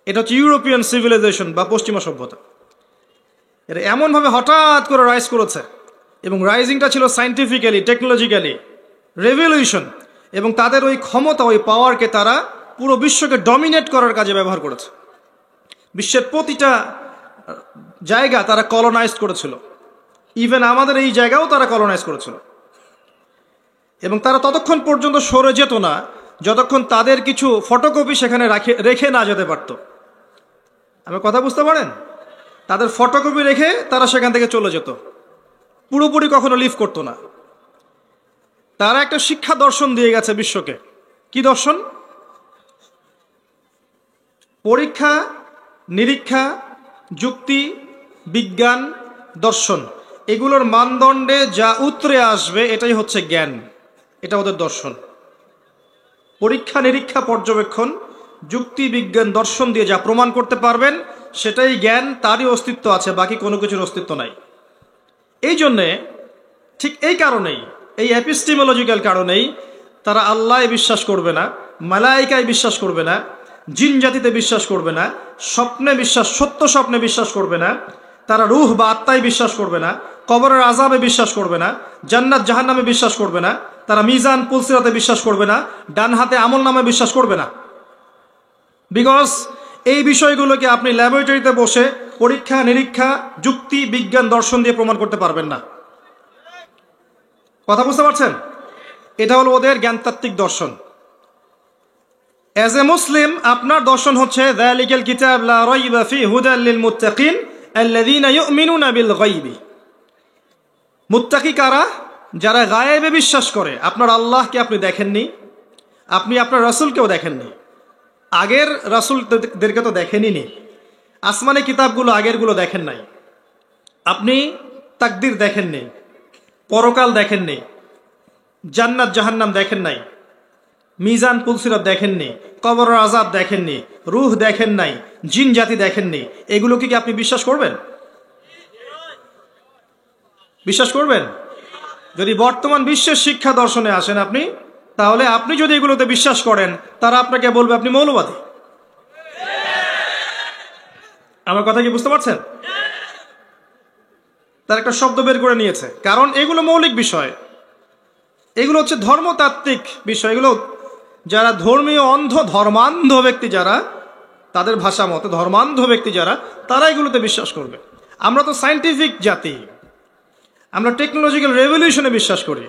এটা হচ্ছে ইউরোপিয়ান সিভিলাইজেশন বা পশ্চিমা সভ্যতা। এটা এমনভাবে হঠাৎ করে রাইজ করেছে, এবং রাইজিংটা ছিল সায়েন্টিফিক্যালি, টেকনোলজিক্যালি রেভলিউশন, এবং তাদের ওই ক্ষমতা, ওই পাওয়ারকে তারা পুরো বিশ্বকে ডমিনেট করার কাজে ব্যবহার করেছে। বিশ্বের প্রতিটা জায়গা তারা কলোনাইজ করেছিল। ইভেন আমাদের এই জায়গাও তারা কলোনাইজ করেছিল। এবং তারা ততক্ষণ পর্যন্ত সরে যেত না যতক্ষণ তাদের কিছু ফটোকপি সেখানে রেখে না যেতে পারত। আমার কথা বুঝতে পারেন? তাদের ফটোকপি রেখে তারা সেখান থেকে চলে যেত, পুরোপুরি কখনো লিভ করতো না। তারা একটা শিক্ষা দর্শন দিয়ে গেছে বিশ্বকে। কি দর্শন? পরীক্ষা নিরীক্ষা, যুক্তি, বিজ্ঞান, দর্শন, এগুলোর মানদণ্ডে যা উতরে আসবে এটাই হচ্ছে জ্ঞান। এটা ওদের দর্শন। পরীক্ষা নিরীক্ষা, পর্যবেক্ষণ, যুক্তি, বিজ্ঞান, দর্শন দিয়ে যা প্রমাণ করতে পারবেন সেটাই জ্ঞান, তারই অস্তিত্ব আছে, বাকি কোনো কিছুর অস্তিত্ব নাই। এই জন্যে, ঠিক এই কারণেই এই এপিস্টিমোলজিক্যাল কারণেই তারা আল্লাহয় বিশ্বাস করবে না, মালাইকায় বিশ্বাস করবে না, জিন জাতিতে বিশ্বাস করবে না, সত্য স্বপ্নে বিশ্বাস করবে না, তারা রূহ বা আত্মায় বিশ্বাস করবে না, কবরের আযাবে বিশ্বাস করবে না, জান্নাত জাহান্নামে বিশ্বাস করবে না, তারা মিজান পুলসিরাতে বিশ্বাস করবে না, ডান হাতে আমল নামে বিশ্বাস করবে না। বিকজ এই বিষয়গুলোকে আপনি ল্যাবরেটরিতে বসে পরীক্ষা নিরীক্ষা, যুক্তি, বিজ্ঞান, দর্শন দিয়ে প্রমাণ করতে পারবেন না। কথা বুঝতে পারছেন? এটা হলো ওদের জ্ঞানতাত্ত্বিক দর্শন। অ্যাজ এ মুসলিম আপনার দর্শন হচ্ছে যালিকাল কিতাব লা রাইবা ফিহি হুদাল লিল মুত্তাকিন আল্লাযীনা ইউমিনুনা বিল গায়বি। মুত্তাকি কারা? যারা গায়েবে বিশ্বাস করে। আপনার আল্লাহকে আপনি দেখেননি, আপনি আপনার রাসূলকেও দেখেননি, আগের রাসূলদেরকে তো দেখেনই। আসমানি কিতাবগুলো আগেরগুলো দেখেন নাই, আপনি তাকদীর দেখেননি, পরকাল দেখেননি, জান্নাত জাহান্নাম দেখেন নাই, মিজান পুলসিরাত দেখেননি, কবরের আযাব দেখেননি, রূহ দেখেন নাই, জিন জাতি দেখেননি। এগুলোকে কি আপনি বিশ্বাস করবেন? বিশ্বাস করবেন? যদি বর্তমান বিশ্বের শিক্ষা দর্শনে আসেন আপনি, তাহলে আপনি যদি এগুলোতে বিশ্বাস করেন, তারা আপনাকে বলবে আপনি মৌলবাদী। আমার কথা কি বুঝতে পারছেন? তার একটা শব্দ বের করে নিয়েছে, কারণ এগুলো মৌলিক বিষয়, এগুলো হচ্ছে ধর্মতাত্ত্বিক বিষয়। এগুলো যারা ধর্মীয় ধর্মান্ধ ব্যক্তি, যারা তাদের ভাষা মতে ধর্মান্ধ ব্যক্তি যারা, তারা এগুলোতে বিশ্বাস করবে। আমরা তো সায়েন্টিফিক জাতি, আমরা টেকনোলজিক্যাল রেভলিউশনে বিশ্বাস করি,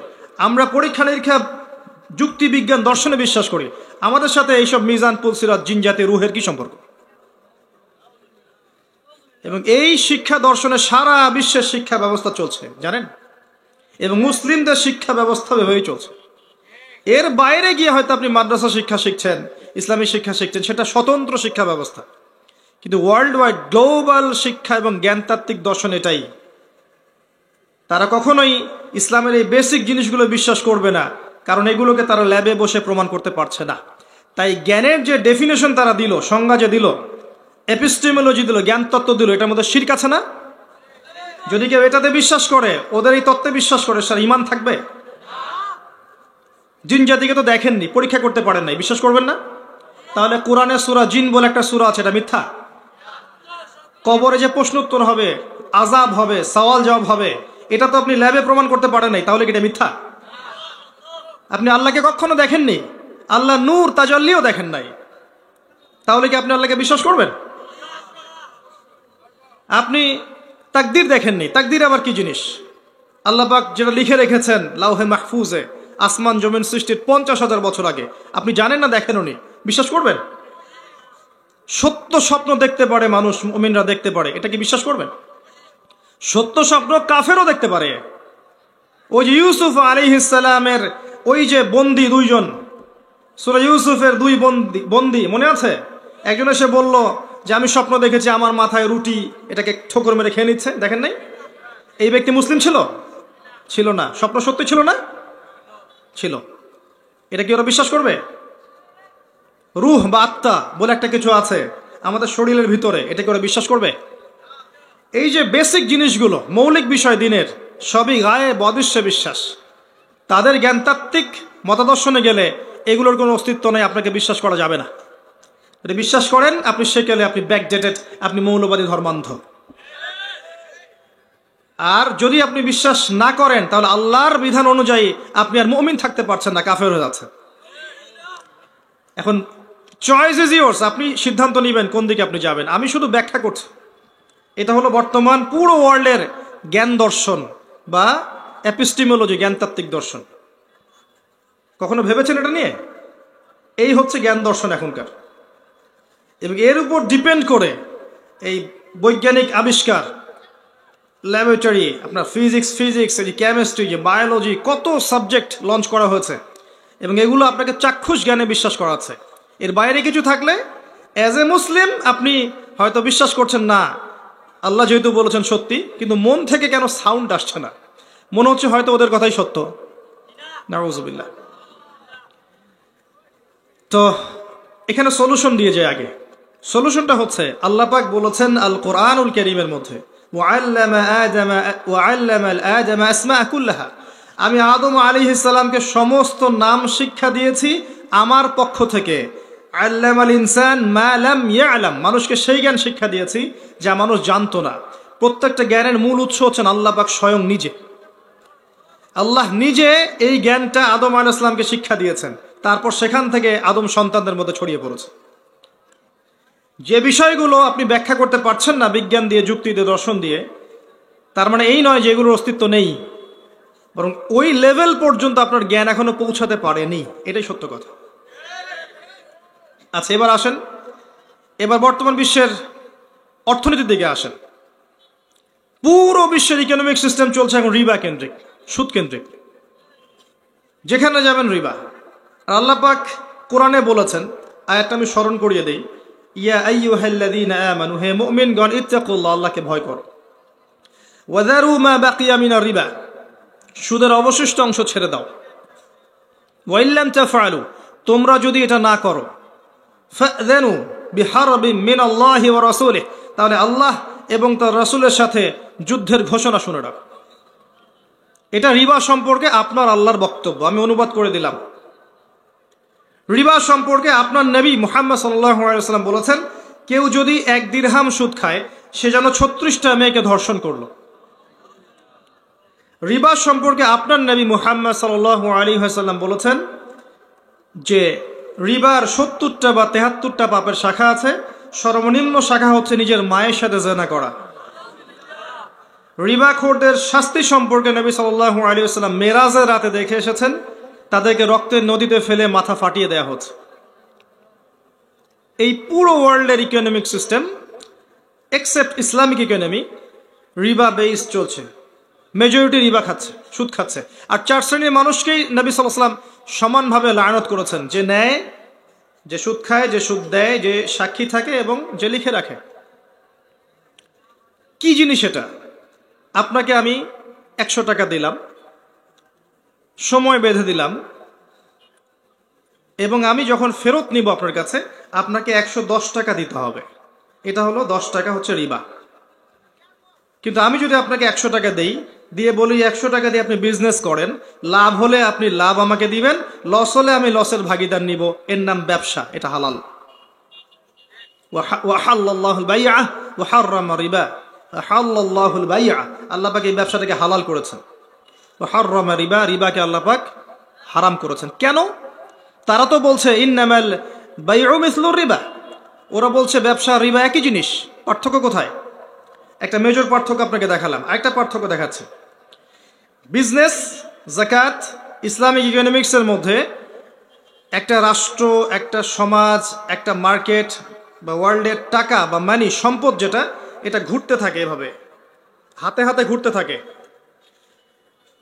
আমরা পরীক্ষা নিরীক্ষা, যুক্তি, বিজ্ঞান, দর্শনে বিশ্বাস করি। আমাদের সাথে এইসব মিজান পুলসিরাত, জিন জাতি, রুহের কি সম্পর্ক? এবং এই শিক্ষা দর্শনে সারা বিশ্বের শিক্ষা ব্যবস্থা চলছে জানেন, এবং মুসলিমদের শিক্ষা ব্যবস্থা এভাবেই চলছে। এর বাইরে গিয়ে হয়তো আপনি মাদ্রাসা শিক্ষা শিখছেন, ইসলামী শিক্ষা শিখছেন, সেটা স্বতন্ত্র শিক্ষা ব্যবস্থা, কিন্তু ওয়ার্ল্ড ওয়াইড গ্লোবাল শিক্ষা এবং জ্ঞানতাত্ত্বিক দর্শন এটাই। তারা কখনোই ইসলামের এই বেসিক জিনিসগুলো বিশ্বাস করবে না, কারণ এগুলোকে তারা ল্যাবে বসে প্রমাণ করতে পারছে না। তাই জ্ঞানের যে ডেফিনেশন তারা দিল, সংজ্ঞা যে দিল, এপিস্টেমোলজি দিল, জ্ঞান তত্ত্ব দিল, এটার মধ্যে শিরক আছে না? যদি কেউ এটাতে বিশ্বাস করে, ওদের এই তত্ত্বে বিশ্বাস করে, স্যার ঈমান থাকবে? জিন জাতিকে তো দেখেননি, পরীক্ষা করতে পারেন নাই, বিশ্বাস করবেন না? তাহলে কোরআনে সূরা জিন বলে একটা সূরা আছে, এটা মিথ্যা? কবরে যে প্রশ্ন উত্তর হবে, আযাব হবে, সওয়াল জবাব হবে, এটা তো আপনি ল্যাবে প্রমাণ করতে পারেন নাই, তাহলে কি এটা মিথ্যা? আপনি আল্লাহকে কখনো দেখেননি, আল্লাহ নূর তাজাল্লিও দেখেন নাই, তাহলে কি আপনি আল্লাহকে বিশ্বাস করবেন? আপনি তাকদীর দেখেননি, তাকদীর আবার কি জিনিস? আল্লাহ পাক যেটা লিখে রেখেছেন লাউহে মাহফুজে, আসমান জমিন সৃষ্টির 50,000 বছর আগে, আপনি জানেন না, দেখেননি, বিশ্বাস করবেন? সত্য স্বপ্ন দেখতে পারে মানুষ, মুমিনরা দেখতে পারে, এটা কি বিশ্বাস করবেন? সত্য স্বপ্ন কাফেরও দেখতে পারে। ওই যে ইউসুফ আলাইহিস সালামের ওই যে বন্দী দুইজন, সূরা ইউসুফের দুই বন্দী মনে আছে? একজন এসে বলল যে আমি স্বপ্ন দেখেছি আমার মাথায় রুটি, এটাকে ঠোকর মেরে খেয়ে নিচ্ছে, দেখেন নাই? এই ব্যক্তি মুসলিম ছিল? ছিল না। স্বপ্ন সত্যি ছিল না? ছিল। এটা কি ওরা বিশ্বাস করবে? রূহ বা আত্মা বলে একটা কিছু আছে আমাদের শরীরের ভিতরে, এটা কি ওরা বিশ্বাস করবে? এই যে বেসিক জিনিসগুলো, মৌলিক বিষয় দিনের, সবই গায়েব, অদৃশ্যে বিশ্বাস। তাদের জ্ঞানতাত্ত্বিক মতাদর্শনে গেলে এগুলোর কোনো অস্তিত্ব নেই, আপনাকে বিশ্বাস করা যাবে না। যদি বিশ্বাস করেন আপনি সেকেলে আপনি ব্যাকডেটেড, আপনি মৌলবাদী ধর্মান্ধ। আর যদি আপনি বিশ্বাস না করেন, তাহলে আল্লাহর বিধান অনুযায়ী আপনি আর মুমিন থাকতে পারছেন না, কাফের হয়ে যাচ্ছেন। এখন চয়েস ইজ ইয়োর্স, আপনি সিদ্ধান্ত নেবেন কোন দিকে আপনি যাবেন। আমি শুধু ব্যাখ্যা করছি। এটা হলো বর্তমান পুরো ওয়ার্ল্ডের জ্ঞান দর্শন বা এপিস্টিমোলজি, জ্ঞানতাত্ত্বিক দর্শন। কখনো ভেবেছেন এটা নিয়ে? এই হচ্ছে জ্ঞান দর্শন এখনকার। এবং এর উপর ডিপেন্ড করে এই বৈজ্ঞানিক আবিষ্কার, ল্যাবরেটরি, আপনার ফিজিক্স, এই কেমিস্ট্রি, বায়োলজি, কত সাবজেক্ট লঞ্চ করা হয়েছে, এবং এগুলো আপনাকে চাক্ষুষ জ্ঞানে বিশ্বাস করাচ্ছে। এর বাইরে কিছু থাকলে অ্যাজ এ মুসলিম আপনি হয়তো বিশ্বাস করছেন না, আল্লাহ যেহেতু বলেছেন সত্যি, কিন্তু মন থেকে কেন সাউন্ড আসছে না, মনে হচ্ছে হয়তো ওদের কথাই সত্য। নাউযুবিল্লাহ। তো এখানে সলিউশন দিয়ে যায় আগে। সলিউশনটা হচ্ছে আল্লাহ পাক বলেছেন আল কোরআনুল কারীমের মধ্যে, ওয়াআল্লামা আদমা আসমাআ কুল্লাহা, আমি আদম আলাইহিস সালামকে সমস্ত নাম শিক্ষা দিয়েছি আমার পক্ষ থেকে। আল্লামাল ইনসান মা লাম ইয়ালাম, মানুষকে সেই জ্ঞান শিক্ষা দিয়েছি যা মানুষ জানতো না। প্রত্যেকটা জ্ঞানের মূল উৎস হচ্ছেন আল্লাহ পাক স্বয়ং নিজে। আল্লাহ নিজে এই জ্ঞানটা আদম আলাইহিস সালামকে শিক্ষা দিয়েছেন, তারপর সেখান থেকে আদম সন্তানদের মধ্যে ছড়িয়ে পড়েছে। যে বিষয়গুলো আপনি ব্যাখ্যা করতে পারছেন না বিজ্ঞান দিয়ে, যুক্তি দিয়ে, দর্শন দিয়ে, তার মানে এই নয় যে এগুলোর অস্তিত্ব নেই, বরং ওই লেভেল পর্যন্ত আপনার জ্ঞান এখনো পৌঁছাতে পারেনি। এটাই সত্য কথা। আচ্ছা, এবার আসেন, এবার বর্তমান বিশ্বের অর্থনীতির দিকে আসেন। পুরো বিশ্বের ইকোনমিক সিস্টেম চলছে এখন রিবা কেন্দ্রিক, সুদ কেন্দ্রিক। যেখানে যাবেন রিবা। আর আল্লাহ পাক কোরআনে বলেছেন, আয়াতটা আমি স্মরণ করিয়ে দেই, ইয়া আইয়ুহাল্লাযীনা আমানু, হে মুমিনগণ, ইত্তাকুল্লাহ, আল্লাহকে ভয় করো, ওয়াযারু মা বাকিয়া মিনার রিবা, সুদের অবশিষ্ট অংশ ছেড়ে দাও, ওয়া ইল্লাম তাফআলু, তোমরা যদি এটা না করো, ফাযানু বিহারবিন মিনাল্লাহি ওয়া রাসূলিহি, তাহলে আল্লাহ এবং তার রাসূলের সাথে যুদ্ধের ঘোষণা শুনে রাখো। এটা রিবা সম্পর্কে আপনার আল্লাহর বক্তব্য, আমি অনুবাদ করে দিলাম। রিবা সম্পর্কে আপনার নবী মুহাম্মদ সাল্লাল্লাহু আলাইহি ওয়াসাল্লাম বলেছেন, কেউ যদি 1 দিরহাম সুদ খায়, সে যেন 36টা মেয়েকে ধর্ষণ করলো। রিবা সম্পর্কে আপনার নবী মুহাম্মদ সাল্লাল্লাহু আলাইহি ওয়াসাল্লাম বলেছেন যে রিবার 70টা বা 73টা পাপের শাখা আছে, সর্বনিম্ন শাখা হচ্ছে নিজের মায়ের সাথে জিনা করা। রিবাখোরদের শাস্তি সম্পর্কে নবী সাল্লাল্লাহু আলাইহি ওয়াসাল্লাম মেরাজের রাতে দেখে এসেছেন, তাদেরকে রক্তের নদীতে ফেলে মাথা ফাটিয়ে দেওয়া হচ্ছে। এই পুরো ওয়ার্ল্ডের economic system except Islamic economy রিবা বেস চলছে। মেজরিটি রিবা খাচ্ছে, সুদ খাচ্ছে। আর 4 শ্রেণীর মানুষকেই নবী সাল্লাল্লাহু আলাইহি ওয়াসাল্লাম সমানভাবে লায়নত করেছেন, যে নেয়, যে সুদ খায়, যে সুদ দেয়, যে সাক্ষী থাকে এবং যে লিখে রাখে। কি জিনিস এটা? আপনাকে আমি 100 টাকা দিলাম, সময় বেঁধে দিলাম, এবং আমি যখন ফেরত নিব আপনার কাছে, আপনাকে 110 টাকা দিতে হবে। এটা হলো 10 টাকা হচ্ছে রিবা। কিন্তু আমি যদি আপনাকে 100 টাকা দেই, দিয়ে বলি 100 টাকা দিয়ে আপনি বিজনেস করেন, লাভ হলে আপনি লাভ আমাকে দিবেন, লস হলে আমি লসের ভাগিদার নিব, এর নাম ব্যবসা, এটা হালাল। ওয়া হাল্লাল্লাহুল বাই'a ওয়া হাররামা রিবা, হাল্লাল্লাহুল বাই'a, আল্লাহ পাক এই ব্যবসাটাকে হালাল করেছেন। ওয়া হাররামা রিবা, রিবাকে আল্লাহ পাক হারাম করেছেন। কেন? তারা তো বলছে ইন্নামাল বাই'উ মিসলুর রিবা, ওরা বলছে ব্যবসা রিবা একই জিনিস। পার্থক্য কোথায়? একটা মেজর পার্থক্য আপনাকে দেখালাম, আরেকটা পার্থক্য দেখাচ্ছে। বিজনেস, যাকাত, ইসলামিক ইকোনমিক্সের মধ্যে একটা রাষ্ট্র, একটা সমাজ, একটা মার্কেট বা ওয়ার্ল্ডের টাকা বা মানি, সম্পদ যেটা, এটা ঘুরতে থাকে, এভাবে হাতে হাতে ঘুরতে থাকে।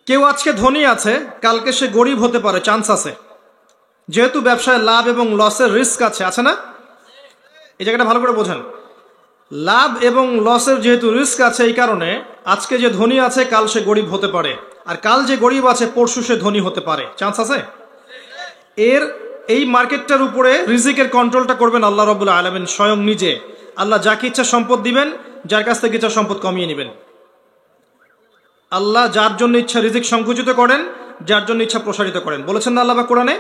কেউ আজকে ধনী আছে, কালকে সে গরিব হতে পারে, চান্স আছে। যেহেতু ব্যবসায় লাভ এবং লসের রিস্ক আছে না? এই জায়গাটা ভালো করে বোঝেন। লাভ এবং লসের যেহেতু রিস্ক আছে, এই কারণে আজকে যে ধনী আছে, কাল সে গরিব হতে পারে, আর কাল যে গরিব আছে, পরশু সে ধনী হতে পারে, চান্স আছে। এই মার্কেটটার উপরে রিজিকের কন্ট্রোলটা করবেন আল্লাহ রাব্বুল আলামিন স্বয়ং নিজে। আল্লাহ যাকে ইচ্ছা সম্পদ দিবেন, যার কাছ থেকে ইচ্ছা সম্পদ কমিয়ে নেবেন। আল্লাহ যার জন্য ইচ্ছা রিজিক সংকুচিত করেন, যার জন্য ইচ্ছা প্রসারিত করেন। বলেছেন না আল্লাহ কোরআনে,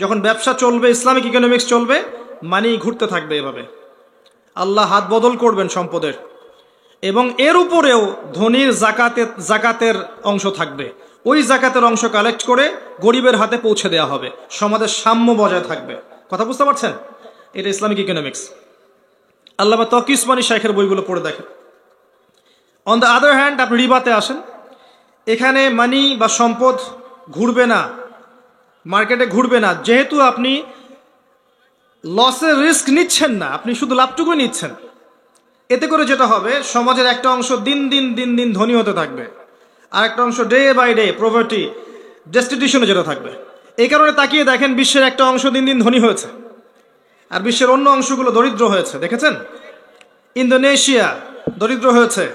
যখন ব্যবসা চলবে, ইসলামিক ইকোনমিক্স চলবে, মানি ঘুরতে থাকবে এভাবে। আল্লাহ হাত বদল করবেন সম্পদের, এবং এর উপরেও ধনীর জাকাতের অংশ থাকবে। ওই জাকাতের অংশ কালেক্ট করে গরিবের হাতে পৌঁছে দেওয়া হবে, সমাজের সাম্য বজায় থাকবে। কথা বুঝতে পারছেন? এটা ইসলামিক ইকোনমিক্স। আল্লামা তকি উসমানী শাইখের বইগুলো পড়ে দেখেন। অন দ্য আদার হ্যান্ড, আপনি রিবাতে আসেন, এখানে মানি বা সম্পদ ঘুরবে না, মার্কেটে ঘুরবে না। যেহেতু আপনি লসের রিস্ক নিচ্ছেন না, আপনি শুধু লাভটুকু নিচ্ছেন। এতে করে যেটা হবে, সমাজের একটা অংশ দিন দিন ধনী হতে থাকবে, আর একটা অংশ ডে বাই ডে পভার্টি, ডেস্টিটিউশনে যেটা থাকবে। এই কারণে তাকিয়ে দেখেন, বিশ্বের একটা অংশ দিন ধনী হয়েছে, আর বিশ্বের অন্য অংশগুলো দরিদ্র হয়েছে। দেখেছেন? ইন্দোনেশিয়া দরিদ্র হয়েছে,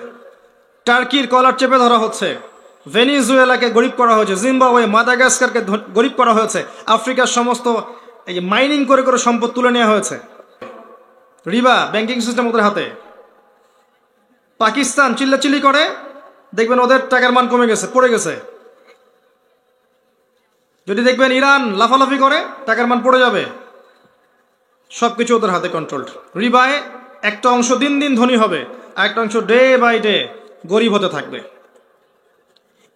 টার্কির কলার চেপে ধরা হচ্ছে, ভেনিজুয়েলাকে গরিব করা হয়েছে, জিম্বাবুয়ে, মাদাগাস্কারকে গরিব করা হয়েছে, আফ্রিকার সমস্ত এই মাইনিং করে সম্পদ তুলে নেওয়া হয়েছে। রিবা ব্যাংকিং সিস্টেম ওদের হাতে। পাকিস্তান চিল্লাচিল্লি করে, দেখবেন ওদের টাকার মান কমে গেছে, পড়ে গেছে। যদি দেখবেন ইরান লাফালাফি করে, টাকার মান পড়ে যাবে। সবকিছু ওদের হাতে কন্ট্রোলড। রিবায় একটা অংশ দিন দিন ধনী হবে, আর একটা অংশ ডে বাই ডে গরিব হতে থাকবে।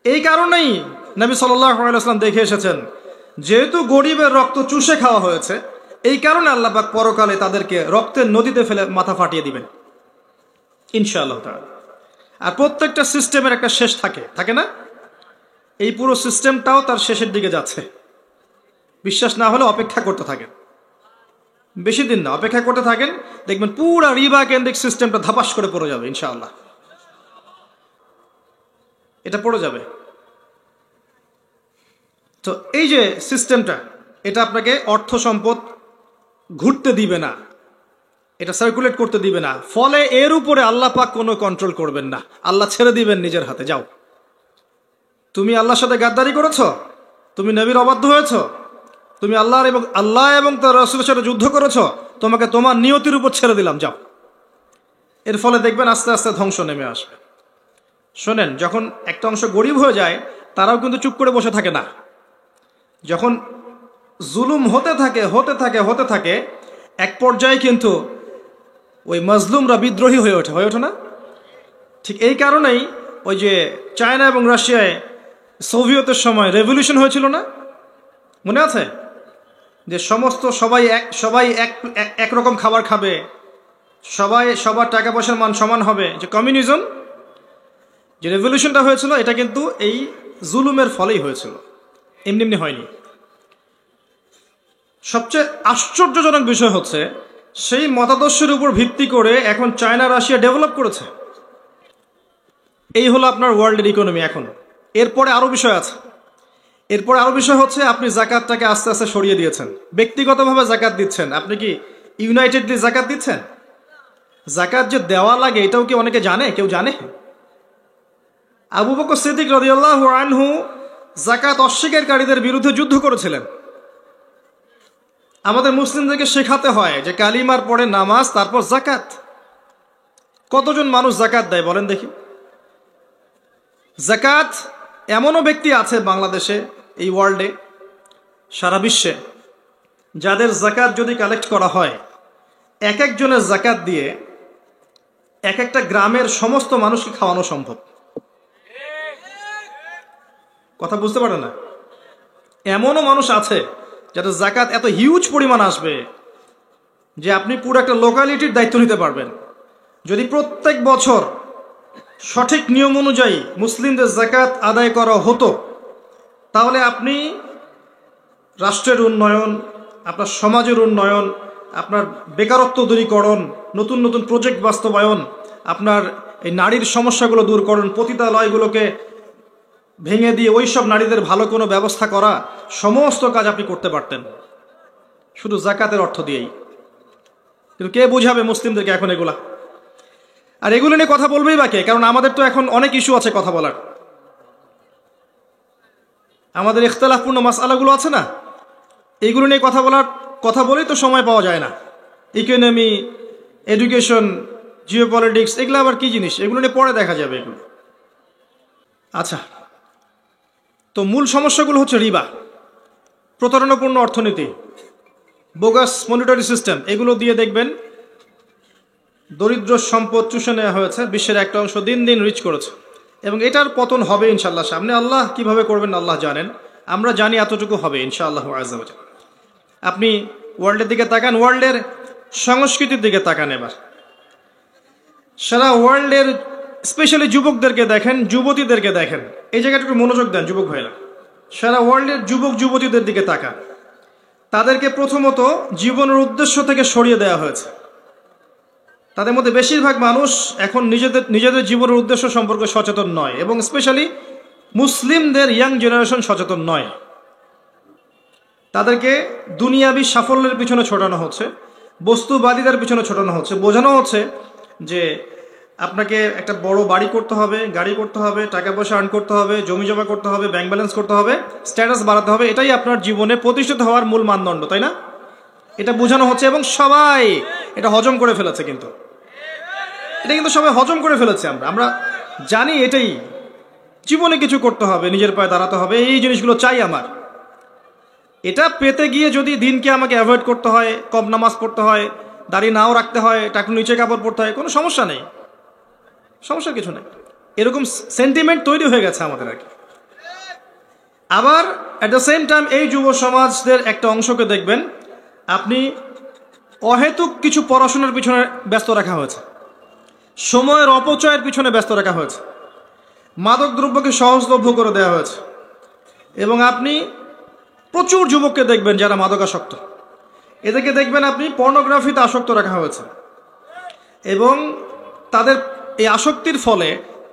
এই কারণেই নবী সাল্লাল্লাহু আলাইহি ওয়াসাল্লাম দেখে এসেছেন, যেহেতু গরিবের রক্ত চুষে খাওয়া হয়েছে, এই কারণে আল্লাহ পাক পরকালে তাদেরকে রক্তের নদীতে ফেলে মাথা ফাটিয়ে দিবেন ইনশাআল্লাহ তাআলা। আর প্রত্যেকটা সিস্টেমের একটা শেষ থাকে, থাকে না? এই পুরো সিস্টেমটাও তার শেষের দিকে যাচ্ছে। বিশ্বাস না হলে অপেক্ষা করতে থাকেন, বেশি দিন না, অপেক্ষা করতে থাকেন, দেখবেন পুরো রিবা কেন্দ্রিক সিস্টেমটা ধাপাস করে পড়ে যাবে ইনশাআল্লাহ। এটা পড়ে যাবে। তো এই যে সিস্টেমটা, এটা আপনাকে অর্থ সম্পদ ঘুরতে দিবে না, এটা সার্কুলেট করতে দিবে না। ফলে এর উপরে আল্লাহ পাক কোনো কন্ট্রোল করবেন না, আল্লাহ ছেড়ে দিবেন নিজের হাতে। যাও, তুমি আল্লাহর সাথে গাদ্দারি করেছো, তুমি নবীর অবাধ্য হয়েছো, তুমি আল্লাহ এবং তার রাসূলের সাথে যুদ্ধ করেছো, তোমাকে তোমার নিয়তির উপর ছেড়ে দিলাম, যাও। এর ফলে দেখবেন আস্তে আস্তে ধ্বংস নেমে আসবে। শোনেন, যখন একটা অংশ গরিব হয়ে যায়, তারাও কিন্তু চুপ করে বসে থাকে না। যখন জুলুম হতে থাকে, এক পর্যায়ে কিন্তু ওই মাজলুমরা বিদ্রোহী হয়ে ওঠে না? ঠিক এই কারণেই ওই যে চায়না এবং রাশিয়ায় সোভিয়েতের সময় রেভলিউশন হয়েছিল না, মনে আছে? যে সবাই একরকম খাবার খাবে, সবার টাকা পয়সার মান সমান হবে, যে কমিউনিজম, যে রেভলিউশনটা হয়েছিল, এটা কিন্তু এই জুলুমের ফলেই হয়েছিল, এমনি হয়নি। সবচেয়ে আশ্চর্যজনক বিষয় হচ্ছে, সেই মতাদর্শের উপর ভিত্তি করে এখন চায়না রাশিয়া ডেভেলপ করেছে। এই হলো আপনার ওয়ার্ল্ডের ইকোনমি এখন। এরপরে আরো বিষয় আছে। এরপরে আরো বিষয় হচ্ছে, আপনি জাকাতটাকে আস্তে আস্তে সরিয়ে দিয়েছেন, ব্যক্তিগতভাবে জাকাত দিচ্ছেন। আপনি কি ইউনাইটেডলি জাকাত দিচ্ছেন? জাকাত যে দেওয়া লাগে এটাও কি অনেকে জানে? কেউ জানে? আবু বকর সিদ্দিক রাদিয়াল্লাহু আনহু জাকাত অস্বীকারীদের বিরুদ্ধে যুদ্ধ করেছিলেন। আমাদের মুসলিমদেরকে শেখাতে হয় যে কালিমার পরে নামাজ, তারপর জাকাত। কতজন মানুষ জাকাত দেয় বলেন দেখি? জাকাত এমনও ব্যক্তি আছে বাংলাদেশে, এই ওয়ার্ল্ডে, সারা বিশ্বে, যাদের জাকাত যদি কালেক্ট করা হয়, এক একজনের জাকাত দিয়ে এক একটা গ্রামের সমস্ত মানুষকে খাওয়ানো সম্ভব। কথা বুঝতে পারে না? এমনও মানুষ আছে যাদের জাকাত এত হিউজ পরিমাণ আসবে যে আপনি পুরো একটা লোকালিটির দায়িত্ব নিতে পারবেন। যদি প্রত্যেক বছর সঠিক নিয়ম অনুযায়ী মুসলিমদের জাকাত আদায় করা হতো, তাহলে আপনি রাষ্ট্রের উন্নয়ন, আপনার সমাজের উন্নয়ন, আপনার বেকারত্ব দূরীকরণ, নতুন নতুন প্রজেক্ট বাস্তবায়ন, আপনার এই নারীর সমস্যাগুলো দূরকরণ, পতিতালয়গুলোকে ভেঙে দিয়ে ওইসব নারীদের ভালো কোনো ব্যবস্থা করা, সমস্ত কাজ আপনি করতে পারতেন শুধু জাকাতের অর্থ দিয়েই। কিন্তু কে বুঝাবে মুসলিমদেরকে এখন এগুলা? আর এগুলো নিয়ে কথা বলবেই বা কে? কারণ আমাদের তো এখন অনেক ইস্যু আছে কথা বলার। আমাদের ইখতিলাফপূর্ণ মাসআলাগুলো আছে না, এইগুলো নিয়ে কথা বলেই তো সময় পাওয়া যায় না। ইকোনমি, এডুকেশন, জিওপলিটিক্স, এগুলো আবার কি জিনিস? এগুলো নিয়ে পরে দেখা যাবে এগুলো। আচ্ছা, তো মূল সমস্যাগুলো হচ্ছে রিবা, প্রতারণাপূর্ণ অর্থনীতি, বোগাস মনিটারি সিস্টেম। এগুলো দিয়ে দেখবেন দরিদ্র সম্পদ চুষে নেওয়া হয়েছে, বিশ্বের একটা অংশ দিন দিন রিচ করেছে, এবং এটার পতন হবে ইনশাআল্লাহ সামনে। আল্লাহ কিভাবে করবেন আল্লাহ জানেন, আমরা জানি এতটুকু হবে ইনশাআল্লাহ আযজা ওয়া জাল্লা। আপনি ওয়ার্ল্ডের দিকে তাকান, ওয়ার্ল্ডের সংস্কৃতির দিকে তাকান। এবার সারা ওয়ার্ল্ডের স্পেশালি যুবকদেরকে দেখেন, যুবতীদেরকে দেখেন। এই জায়গাটুকু মনোযোগ দেন যুবক ভাইরা। সারা ওয়ার্ল্ডের যুবক যুবতীদের দিকে তাকান। তাদেরকে প্রথমত জীবনের উদ্দেশ্য থেকে সরিয়ে দেওয়া হয়েছে। তাদের মধ্যে বেশিরভাগ মানুষ এখন নিজেদের জীবনের উদ্দেশ্য সম্পর্কে সচেতন নয়, এবং স্পেশালি মুসলিমদের ইয়াং জেনারেশন সচেতন নয়। তাদেরকে দুনিয়াবি সাফল্যের পিছনে ছোটানো হচ্ছে, বস্তুবাদীদের পিছনে ছোটানো হচ্ছে, বোঝানো হচ্ছে যে আপনাকে একটা বড় বাড়ি করতে হবে, গাড়ি করতে হবে, টাকা পয়সা আর্ন করতে হবে, জমি জমা করতে হবে, ব্যাংক ব্যালেন্স করতে হবে, স্ট্যাটাস বাড়াতে হবে, এটাই আপনার জীবনে প্রতিষ্ঠিত হওয়ার মূল মানদণ্ড, তাই না? এটা বোঝানো হচ্ছে, এবং সবাই এটা হজম করে ফেলেছে। কিন্তু এটা কিন্তু সবাই হজম করে ফেলেছে। আমরা জানি এটাই জীবনে কিছু করতে হবে, নিজের পায়ে দাঁড়াতে হবে, এই জিনিসগুলো চাই আমার। এটা পেতে গিয়ে যদি দিনকে আমাকে অ্যাভয়েড করতে হয়, কম নামাজ পড়তে হয়, দাড়ি নাও রাখতে হয়, টাকু নিচে কাপড় পরতে হয়, কোনো সমস্যা নেই, সমস্যার কিছু নেই। এরকম সেন্টিমেন্ট তৈরি হয়ে গেছে আমাদের আর কি। আবার অ্যাট দ্য সেম টাইম এই যুব সমাজদের একটা অংশকে দেখবেন আপনি অহেতুক কিছু পড়াশোনার পিছনে ব্যস্ত রাখা হয়েছে, সময়ের অপচয়ের পিছনে ব্যস্ত রাখা হয়েছে, মাদক দ্রব্যকে সহজলভ্য করে দেওয়া হয়েছে। এবং আপনি প্রচুর যুবককে দেখবেন যারা মাদকাসক্ত, এদেরকে দেখবেন আপনি পর্নোগ্রাফিতে আসক্ত রাখা হয়েছে। এবং তাদের এই আসক্তির ফলে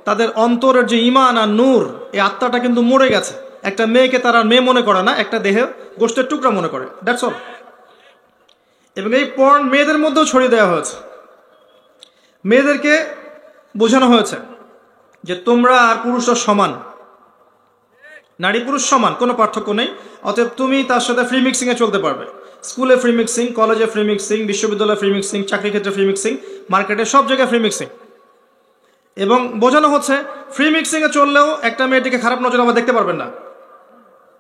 তাদের অন্তরের যে ঈমান আর নূর, এই আত্মাটা কিন্তু মরে গেছে। একটা মেয়েকে তারা মেয়ে মনে করে না, একটা দেহে গোষ্ঠের টুকরা মনে করে, দ্যাটস অল। এবং এই পর্ন মেয়েদের মধ্যেও ছড়িয়ে দেওয়া হয়েছে। মেয়েদেরকে বোঝানো হয়েছে যে তোমরা আর পুরুষরা সমান, নারী পুরুষ সমান, কোনো পার্থক্য নেই, অতএব তুমি তার সাথে ফ্রি মিক্সিংয়ে চলতে পারবে। স্কুলে ফ্রি মিক্সিং, কলেজে ফ্রি মিক্সিং, বিশ্ববিদ্যালয়ে ফ্রি মিক্সিং, চাকরি ক্ষেত্রে ফ্রি মিক্সিং, মার্কেটে সব জায়গায় ফ্রি মিক্সিং। এবং বোঝানো হচ্ছে ফ্রি মিক্সিংয়ে চললেও একটা মেয়েটিকে খারাপ নজরে আবার দেখতে পারবেন না,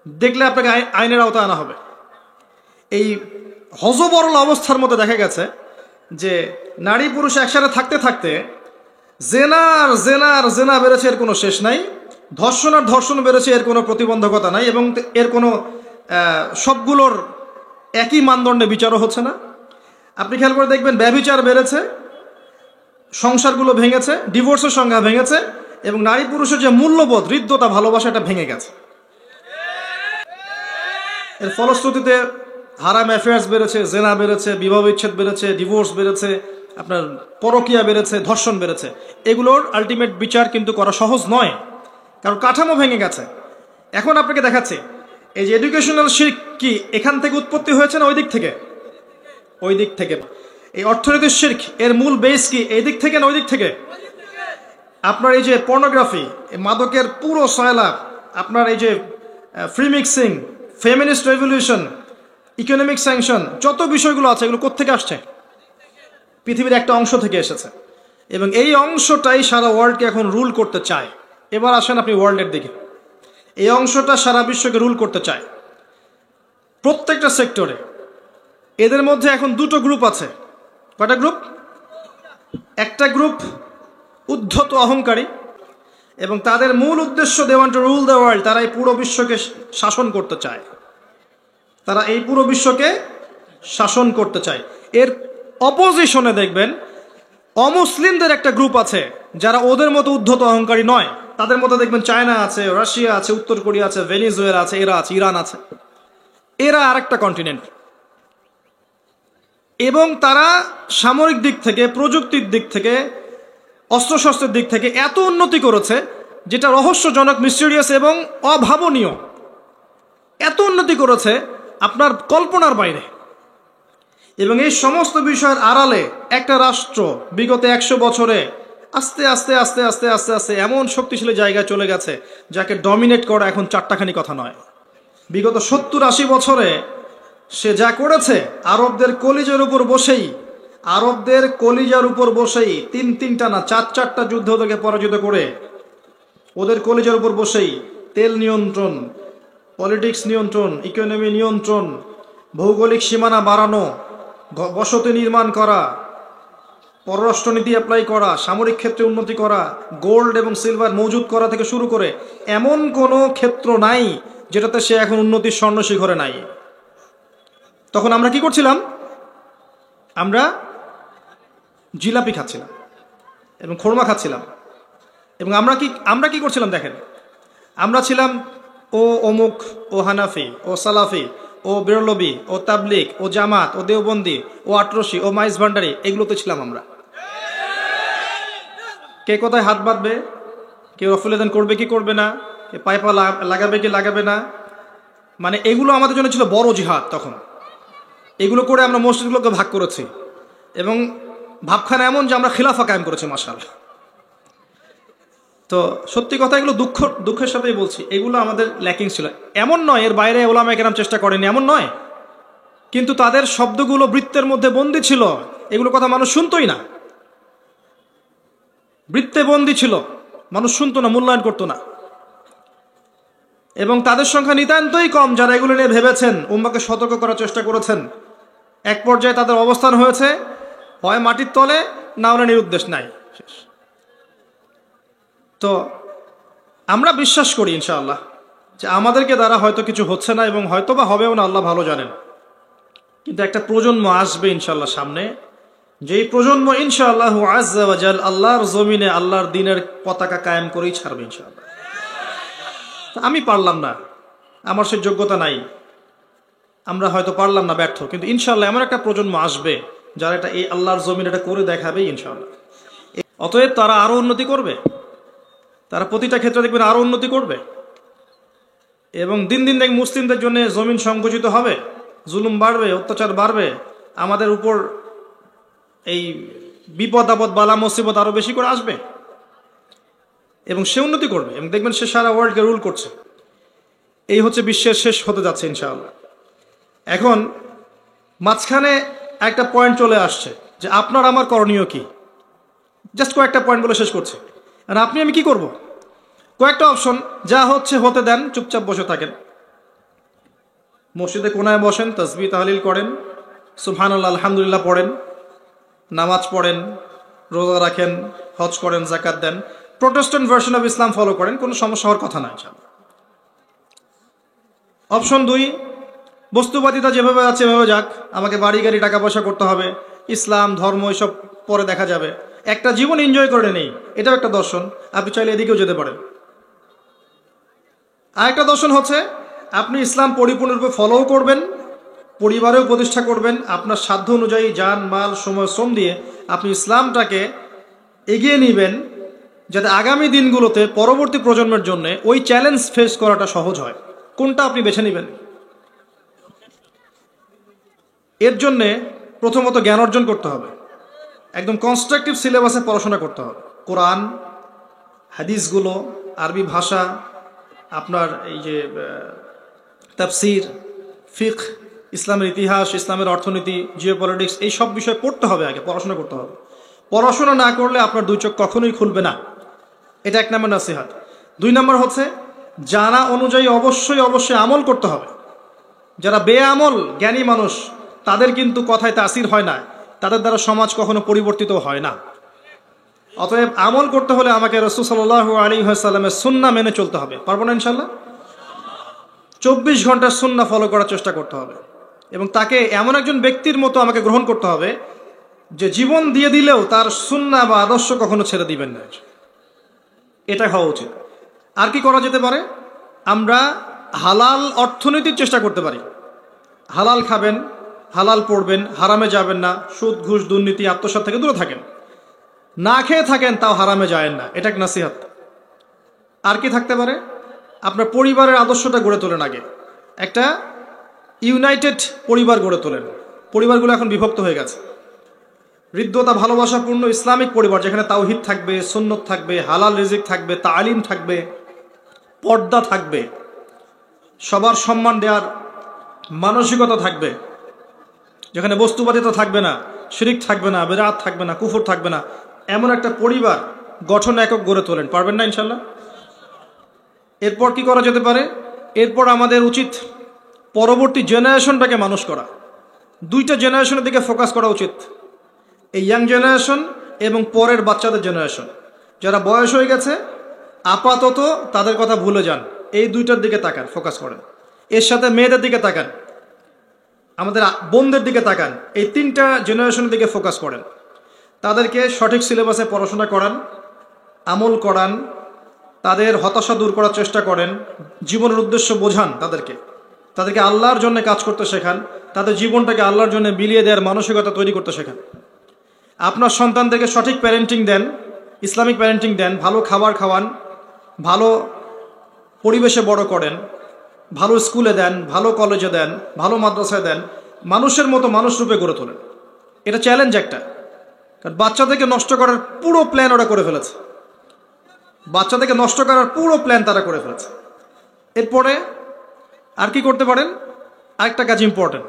দেখলে আপনাকে আইনের আওতায় আনা হবে। এই হযবরল অবস্থার মধ্যে দেখা গেছে যে নারী পুরুষ একসাথে থাকতে থাকতে জেনা বেড়েছে, এর কোনো শেষ নাই, ধর্ষণ বেড়েছে, এর কোনো প্রতিবন্ধকতা নাই, এবং এর কোনো সবগুলোর একই মানদণ্ডে বিচারও হচ্ছে না। আপনি খেয়াল করে দেখবেন ব্যভিচার বেড়েছে, সংসারগুলো ভেঙেছে, ডিভোর্সের সংখ্যা ভেঙেছে, এবং নারী পুরুষের যে মূল্যবোধ, হৃদ্যতা, ভালোবাসা, এটা ভেঙে গেছে। এর ফলশ্রুতিতে হারাম অ্যাফেয়ার্স বেড়েছে, জেনা বেড়েছে, বিবাহ বিচ্ছেদ বেড়েছে, ডিভোর্স বেড়েছে, আপনার পরকীয়া বেড়েছে, ধর্ষণ বেড়েছে। এগুলোর আলটিমেট বিচার কিন্তু করা সহজ নয়, কারণ কাঠামো ভেঙে গেছে। এখন আপনাকে দেখাচ্ছি এই যে এডুকেশনাল শির্ক কি এখান থেকে উৎপত্তি হয়েছে না ওই দিক থেকে? ওই দিক থেকে। এই অর্থনৈতিক শির্ক এর মূল বেস কি এই দিক থেকে না ওই দিক থেকে? আপনার এই যে পর্নোগ্রাফি, মাদকের পুরো সয়লাভ, আপনার এই যে free mixing, feminist revolution, economic sanction, যত বিষয়গুলো আছে এগুলো কোত্থেকে আসছে? পৃথিবীর একটা অংশ থেকে এসেছে, এবং এই অংশটাই সারা ওয়ার্ল্ডকে এখন রুল করতে চায়। এবার আসেন আপনি ওয়ার্ল্ডের দিকে, এই অংশটা সারা বিশ্বকে রুল করতে চায় প্রত্যেকটা সেক্টরে। এদের মধ্যে এখন দুটো গ্রুপ আছে। কয়টা গ্রুপ? একটা গ্রুপ উদ্ধত অহংকারী, এবং তাদের মূল উদ্দেশ্য they want to rule the world. তারা এই পুরো বিশ্বকে শাসন করতে চায়, তারা এই পুরো বিশ্বকে শাসন করতে চায়। এর অপোজিশনে দেখবেন অমুসলিমদের একটা গ্রুপ আছে যারা ওদের মতো উদ্ধত অহংকারী নয়। তাদের মধ্যে দেখবেন চায়না আছে, রাশিয়া আছে, উত্তর কোরিয়া আছে, ভেনিজুয়েলা আছে, এরা আছে, ইরান আছে। এরা আরেকটা কন্টিনেন্ট, এবং তারা সামরিক দিক থেকে, প্রযুক্তির দিক থেকে, অস্ত্রশস্ত্রের দিক থেকে এত উন্নতি করেছে যেটা রহস্যজনক, মিস্টেরিয়াস এবং অভাবনীয়। এত উন্নতি করেছে আপনার কল্পনার বাইরে। এবং এই সমস্ত বিষয়ের আড়ালে একটা রাষ্ট্র বিগত 100 বছরে আস্তে আস্তে আস্তে আস্তে আস্তে আস্তে এমন শক্তিশালী জায়গায় চলে গেছে যাকে ডমিনেট করা এখন চারটাখানি কথা নয়। বিগত 70-80 বছরে সে যা করেছে, আরবদের কলিজার উপর বসেই 3-3টা না 4-4টা যুদ্ধ ওদেরকে পরাজিত করে, ওদের কলিজার উপর বসেই তেল নিয়ন্ত্রণ, পলিটিক্স নিয়ন্ত্রণ, ইকোনমি নিয়ন্ত্রণ, ভৌগোলিক সীমানা বাড়ানো, বসতি নির্মাণ করা, পররাষ্ট্রনীতি অ্যাপ্লাই করা, সামরিক ক্ষেত্রে উন্নতি করা, গোল্ড এবং সিলভার মজুদ করা থেকে শুরু করে এমন কোনো ক্ষেত্র নাই যেটাতে সে এখন উন্নতির স্বর্ণ শিখরে নাই। তখন আমরা কি করছিলাম? আমরা জিলাপি খাচ্ছিলাম এবং খোরমা খাচ্ছিলাম। এবং আমরা কি করছিলাম দেখেন, আমরা ছিলাম ও অমুক, ও হানাফি, ও সালাফি, ও বেরলবি, ও তাবলিগ, ও জামাত, ও দেওবন্দি, ও আটরশি, ও মাইজ ভান্ডারি, এগুলোতে ছিলাম আমরা। কে কোথায় হাত বাঁধবে, কেউ রফুলেদান করবে কি করবে না, কে পায়ে পা লাগাবে কি লাগাবে না, মানে এগুলো আমাদের জন্য ছিল বড় জিহাদ। তখন এগুলো করে আমরা মসজিদগুলোকে ভাগ করেছি, এবং ভাবখানা এমন যে আমরা খিলাফা কায়েম করেছি মাশাআল্লাহ। তো সত্যি কথা, এগুলো দুঃখের সাথেই বলছি, এগুলো আমাদের ল্যাকিং ছিল। এমন নয় এর বাইরে ওলামায়ে কেরাম চেষ্টা করেনি, এমন নয়, কিন্তু তাদের শব্দগুলো বৃত্তের মধ্যে বন্দী ছিল, এগুলো কথা মানুষ শুনতোই না, বৃত্তে বন্দী ছিল, মানুষ শুনতো না, মূল্যায়ন করতো না। এবং তাদের সংখ্যা নিতান্তই কম যারা এগুলো নিয়ে ভেবেছেন, উম্মাকে সতর্ক করার চেষ্টা করেছেন। এক পর্যায়ে তাদের অবস্থান হয়েছে হয় মাটির তলে, না হলে নিরুদ্দেশ নাই। তো আমরা বিশ্বাস করি ইনশাআল্লাহ যে আমাদেরকে দ্বারা হয়তো কিছু হচ্ছে না, এবং হয়তো বা হবেও না, আল্লাহ ভালো জানেন। কিন্তু একটা প্রজন্ম আসবে ইনশাআল্লাহ সামনে, যেই প্রজন্ম ইনশাআল্লাহ আজ্জা ওয়া জাল আল্লাহর জমিনে আল্লাহর দ্বীনের পতাকা কায়েম করেই ছাড়বে ইনশাআল্লাহ। আমি পারলাম না, আমার সেই যোগ্যতা নাই, আমরা হয়তো পারলাম না, ব্যর্থ, কিন্তু ইনশাআল্লাহ এমন একটা প্রজন্ম আসবে যারা এটা এই আল্লাহর জমিনে এটা করে দেখাবে ইনশাআল্লাহ। অতএব তারা আরো উন্নতি করবে, তারা প্রতিটা ক্ষেত্রে দেখবেন আরো উন্নতি করবে, এবং দিন দিন দেখ মুসলিমদের জন্য জমিন সংকুচিত হবে, জুলুম বাড়বে, অত্যাচার বাড়বে, আমাদের উপর এই বিপদ আপদ বালা মুসিবত আরো বেশি করে আসবে, এবং সে উন্নতি করবে, এবং দেখবেন সে সারা ওয়ার্ল্ডকে রুল করছে। এই হচ্ছে বিশ্বের শেষ হতে যাচ্ছে ইনশাআল্লাহ। এখন মাঝখানে একটা পয়েন্ট চলে আসছে যে আপনার আমার করণীয় কি। জাস্ট কয়েকটা পয়েন্ট বলে শেষ করছে। আর আপনি আমি কি করব? কয়েকটা অপশন, যা হচ্ছে হতে দেন, চুপচাপ বসে থাকেন, মসজিদে কোনায় বসেন, তাসবিহ তাহলিল করেন, সুবহানাল্লাহ আলহামদুলিল্লাহ পড়েন, নামাজ পড়েন, রোজা রাখেন, হজ করেন, যাকাত দেন, Protestant version of Islam follow করেন, কোনো সমস্যা হওয়ার কথা না ইনশাআল্লাহ। অপশন 2, বস্তুবাদিতা যেভাবে আছে এভাবে যাক, আমাকে বাড়ি গাড়ি টাকা পয়সা করতে হবে, ইসলাম ধর্ম এসব পরে দেখা যাবে, একটা জীবন এনজয় করে নেই, এটাও একটা দর্শন, আপনি চাইলে এদিকেও যেতে পারেন। আরেকটা দর্শন হচ্ছে আপনি ইসলাম পরিপূর্ণরূপে ফলোও করবেন, পরিবারেও প্রতিষ্ঠা করবেন, আপনার সাধ্য অনুযায়ী জান মাল সময় শ্রম দিয়ে আপনি ইসলামটাকে এগিয়ে নেবেন, যাতে আগামী দিনগুলোতে পরবর্তী প্রজন্মের জন্য ওই চ্যালেঞ্জ ফেস করাটা সহজ হয়। কোনটা আপনি বেছে নেবেন? এর জন্যে প্রথমত জ্ঞান অর্জন করতে হবে, একদম কনস্ট্রাকটিভ সিলেবাসে পড়াশোনা করতে হবে। কোরআন, হাদিসগুলো, আরবি ভাষা, আপনার এই যে তাফসির, ফিকহ, ইসলামের ইতিহাস, ইসলামের অর্থনীতি, জিওপলিটিক্স, এই সব বিষয় পড়তে হবে, আগে পড়াশোনা করতে হবে। পড়াশোনা না করলে আপনার দুই চোখ কখনোই খুলবে না, এটা 1 নম্বর নসিহত। 2 নম্বর হচ্ছে জানা অনুযায়ী অবশ্যই অবশ্যই আমল করতে হবে। যারা বেআমল জ্ঞানী মানুষ, তাদের কিন্তু কথায় তাসির হয় না, তাদের দ্বারা সমাজ কখনো পরিবর্তিত হয় না। অতএব আমল করতে হলে আমাকে রাসূল সাল্লাল্লাহু আলাইহি ওয়াসাল্লামের সুন্নাহ মেনে চলতে হবে। পারবো না ইনশাআল্লাহ? 24 ঘন্টা সুন্নাহ ফলো করার চেষ্টা করতে হবে, এবং তাকে এমন একজন ব্যক্তির মতো আমাকে গ্রহণ করতে হবে যে জীবন দিয়ে দিলেও তার সুন্নাহ বা আদর্শ কখনো ছেড়ে দিবেন না। এটা হওয়া উচিত। আর কি করা যেতে পারে? আমরা হালাল অর্থনীতির চেষ্টা করতে পারি। হালাল খাবেন, হালাল পড়বেন, হারামে যাবেন না, সুদ ঘুষ দুর্নীতি আত্মসাৎ থেকে দূরে থাকেন, না খেয়ে থাকেন তাও হারামে যায়েন না, এটা এক নসিহত। আর কি থাকতে পারে? আপনার পরিবারের আদর্শটা গড়ে তোলেন, আগে একটা ইউনাইটেড পরিবার গড়ে তোলেন। পরিবারগুলো এখন বিভক্ত হয়ে গেছে। হৃদ্যতা ভালোবাসাপূর্ণ ইসলামিক পরিবার, যেখানে তাওহীদ থাকবে, সুন্নত থাকবে, হালাল রিজিক থাকবে, তালিম থাকবে, পর্দা থাকবে, সবার সম্মান দেওয়ার মানসিকতা থাকবে, যেখানে বস্তুবাদিতা থাকবে না, শিরিক থাকবে না, বেদাত থাকবে না, কুফর থাকবে না, এমন একটা পরিবার গঠন একক গড়ে তোলেন। পারবেন না ইনশাল্লাহ? এরপর কি করা যেতে পারে? এরপর আমাদের উচিত পরবর্তী জেনারেশনটাকে মানুষ করা। 2টা জেনারেশনের দিকে ফোকাস করা উচিত, এই ইয়াং জেনারেশন এবং পরের বাচ্চাদের জেনারেশন। যারা বয়স হয়ে গেছে আপাতত তাদের কথা ভুলে যান, এই 2টার দিকে তাকান, ফোকাস করেন। এর সাথে মেয়েদের দিকে তাকান, আমাদের বোনদের দিকে তাকান, এই 3টা জেনারেশনের দিকে ফোকাস করেন। তাদেরকে সঠিক সিলেবাসে পড়াশোনা করান, আমল করান, তাদের হতাশা দূর করার চেষ্টা করেন, জীবনের উদ্দেশ্য বোঝান, তাদেরকে আল্লাহর জন্য কাজ করতে শেখান, তাদের জীবনটাকে আল্লাহর জন্য বিলিয়ে দেওয়ার মানসিকতা তৈরি করতে শেখান। আপনার সন্তানদেরকে সঠিক প্যারেন্টিং দেন, ইসলামিক প্যারেন্টিং দেন, ভালো খাবার খাওয়ান, ভালো পরিবেশে বড় করেন, ভালো স্কুলে দেন, ভালো কলেজে দেন, ভালো মাদ্রাসায় দেন, মানুষের মতো মানুষ রূপে গড়ে তোলেন। এটা চ্যালেঞ্জ একটা, কারণ বাচ্চাদেরকে নষ্ট করার পুরো প্ল্যান ওরা করে ফেলেছে, বাচ্চাদেরকে নষ্ট করার পুরো প্ল্যান তারা করে ফেলেছে। এরপরে আর কি করতে পারেন? আরেকটা কাজ ইম্পর্টেন্ট,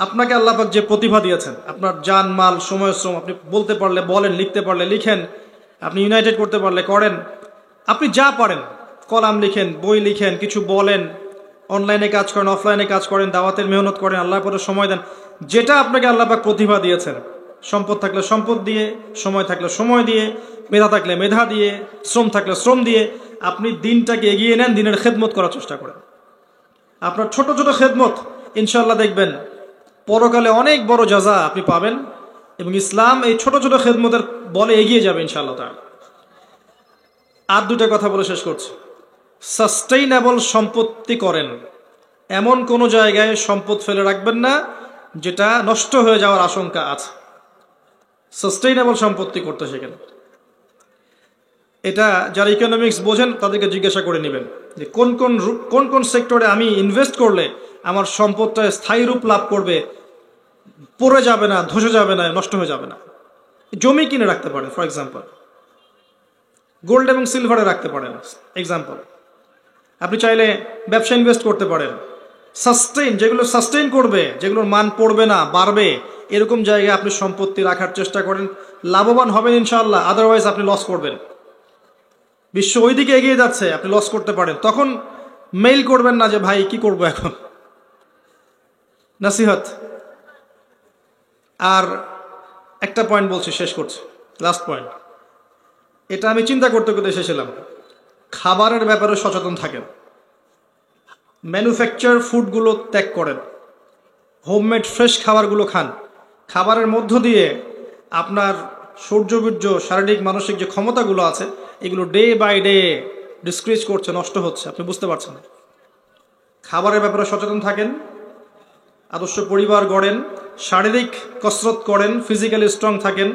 আপনাকে আল্লাহ পাক যে প্রতিভা দিয়েছেন, আপনার জান মাল সময় শ্রম, আপনি বলতে পারলে বলেন, লিখতে পারলে লিখেন, আপনি ইউনাইটেড করতে পারলে করেন, আপনি যা পারেন কলাম লিখেন, বই লিখেন, কিছু বলেন, অনলাইনে কাজ করেন, অফলাইনে কাজ করেন, দাওয়াতের মেহনত করেন, আল্লাহর পরে সময় দেন, যেটা আপনাকে আল্লাহ পাক প্রতিভা দিয়েছেন, সম্পদ থাকলে সম্পদ দিয়ে, সময় থাকলে সময় দিয়ে, মেধা থাকলে মেধা দিয়ে, শ্রম থাকলে শ্রম দিয়ে আপনি দিনটাকে এগিয়ে নেন, দিনের খেদমত করার চেষ্টা করেন। আপনার ছোট ছোট খেদমত ইনশাআল্লাহ দেখবেন পরকালে অনেক বড় জাযা আপনি পাবেন, এবং ইসলাম এই ছোট ছোট খেদমতের বলে এগিয়ে যাবে ইনশাআল্লাহ তাআলা। আর দুটা কথা বলে শেষ করছি। সাস্টেইনেবল সম্পত্তি করেন, এমন কোন জায়গায় সম্পদ ফেলে রাখবেন না যেটা নষ্ট হয়ে যাওয়ার আশঙ্কা আছে। সাস্টেইনেবল সম্পত্তি করতে শেখেন। এটা যারা ইকোনমিক্স বোঝেন তাদেরকে জিজ্ঞাসা করে নেবেন যে কোন কোন সেক্টরে আমি ইনভেস্ট করলে আমার সম্পদটা স্থায়ী রূপ লাভ করবে, পড়ে যাবে না, ধসে যাবে না, নষ্ট হয়ে যাবে না। জমি কিনে রাখতে পারেন, ফর এক্সাম্পল। গোল্ড এবং সিলভারে রাখতে পারেন, এক্সাম্পল। আপনি চাইলে ব্যবসা ইনভেস্ট করতে পারেন। যেগুলো সাস্টেইন করবে, যেগুলোর মান পড়বে না, বাড়বে, এরকম জায়গায় আপনি সম্পত্তি রাখার চেষ্টা করেন, লাভবান হবেন ইনশাআল্লাহ। আদারওয়াইজ আপনি লস করবেন। বিশ্ব ওইদিকে এগিয়ে যাচ্ছে, আপনি লস করতে পারেন। তখন মেইল করবেন না যে ভাই কি করব এখন। নসিহত। আর একটা পয়েন্ট বলছি, শেষ করছি, লাস্ট পয়েন্ট। এটা আমি চিন্তা করতে করতে এসেছিলাম। খাবারের ব্যাপারে সচেতন থাকেন। ম্যানুফ্যাকচার ফুডগুলো ত্যাগ করেন, হোমমেড ফ্রেশ খাবারগুলো খান। খাবারের মধ্য দিয়ে আপনার সৌর্যবীর্য, শারীরিক মানসিক যে ক্ষমতাগুলো আছে এগুলো ডে বাই ডে ডিসক্রিজ করছে, নষ্ট হচ্ছে, আপনি বুঝতে পারছেন। খাবারের ব্যাপারে সচেতন থাকেন, আদর্শ পরিবার গড়েন, শারীরিক কসরত করেন, ফিজিক্যালি স্ট্রং থাকেন,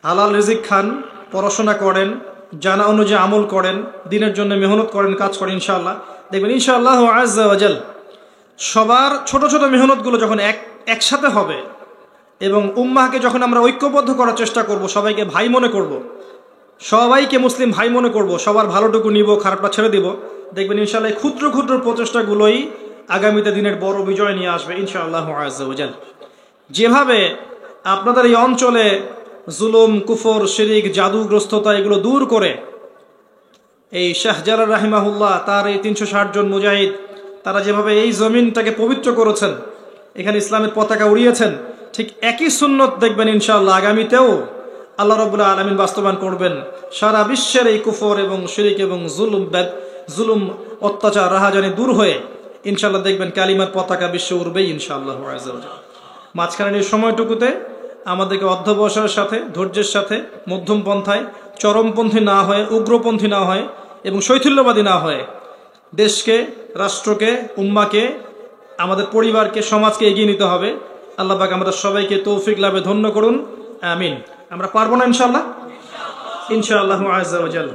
হালাল রিজিক খান, পড়াশোনা করেন, জানা অনুযায়ী আমল করেন, দিনের জন্য মেহনত করেন, কাজ করেন। ইনশাআল্লাহ দেখবেন ইনশাআল্লাহ আজ্জা ওয়া জাল সবার ছোট ছোট মেহনতগুলো যখন একসাথে হবে এবং উম্মাহকে যখন আমরা ঐক্যবদ্ধ করার চেষ্টা করব, সবাইকে ভাই মনে করব, সবাইকে মুসলিম ভাই মনে করব, সবার ভালোটুকু নিব, খারাপটা ছেড়ে দিব, দেখবেন ইনশাআল্লাহ ক্ষুদ্র ক্ষুদ্র প্রচেষ্টাগুলোই আগামীতে দিনের বড় বিজয় নিয়ে আসবে ইনশাআল্লাহ আজ্জা ওয়া জাল। যেভাবে আপনাদের এই অঞ্চলে জুলুম, কুফর, শিরিক, জাদুগ্রস্ততা এগুলো দূর করে এই শাহজালাল রাহিমাহুল্লাহ তার এই 360 জন মুজাহিদ তারা যেভাবে এই জমিনটাকে পবিত্র করেছেন, এখানে ইসলামের পতাকা উড়িয়েছেন, ঠিক একই সুন্নত দেখবেন ইনশাআল্লাহ আগামীতেও আল্লাহ রাব্বুল আলামিন বাস্তবায়ন করবেন। সারা বিশ্বের এই কুফর এবং শিরিক এবং জুলুম, অত্যাচার, রাহাজানি দূর হয়ে ইনশাআল্লাহ দেখবেন কালিমার পতাকা বিশ্ব উড়বেই ইনশাআল্লাহ আজ্জা ওয়া জাল। মাঝখানের এই সময়টুকুতে আমাদেরকে অধ্যবসায়ের সাথে, ধৈর্যের সাথে, মধ্যম পন্থায়, চরমপন্থী না হয়ে, উগ্রপন্থী না হয়ে এবং শৈথিল্যবাদী না হয়ে দেশকে, রাষ্ট্রকে, উম্মাকে, আমাদের পরিবারকে, সমাজকে এগিয়ে নিতে হবে। আল্লাহ পাক আমাদের সবাইকে তৌফিক লাভে ধন্য করুন, আমিন। আমরা পারবো না ইনশাআল্লাহ? ইনশাআল্লাহ আজ্জা ওয়া জাল।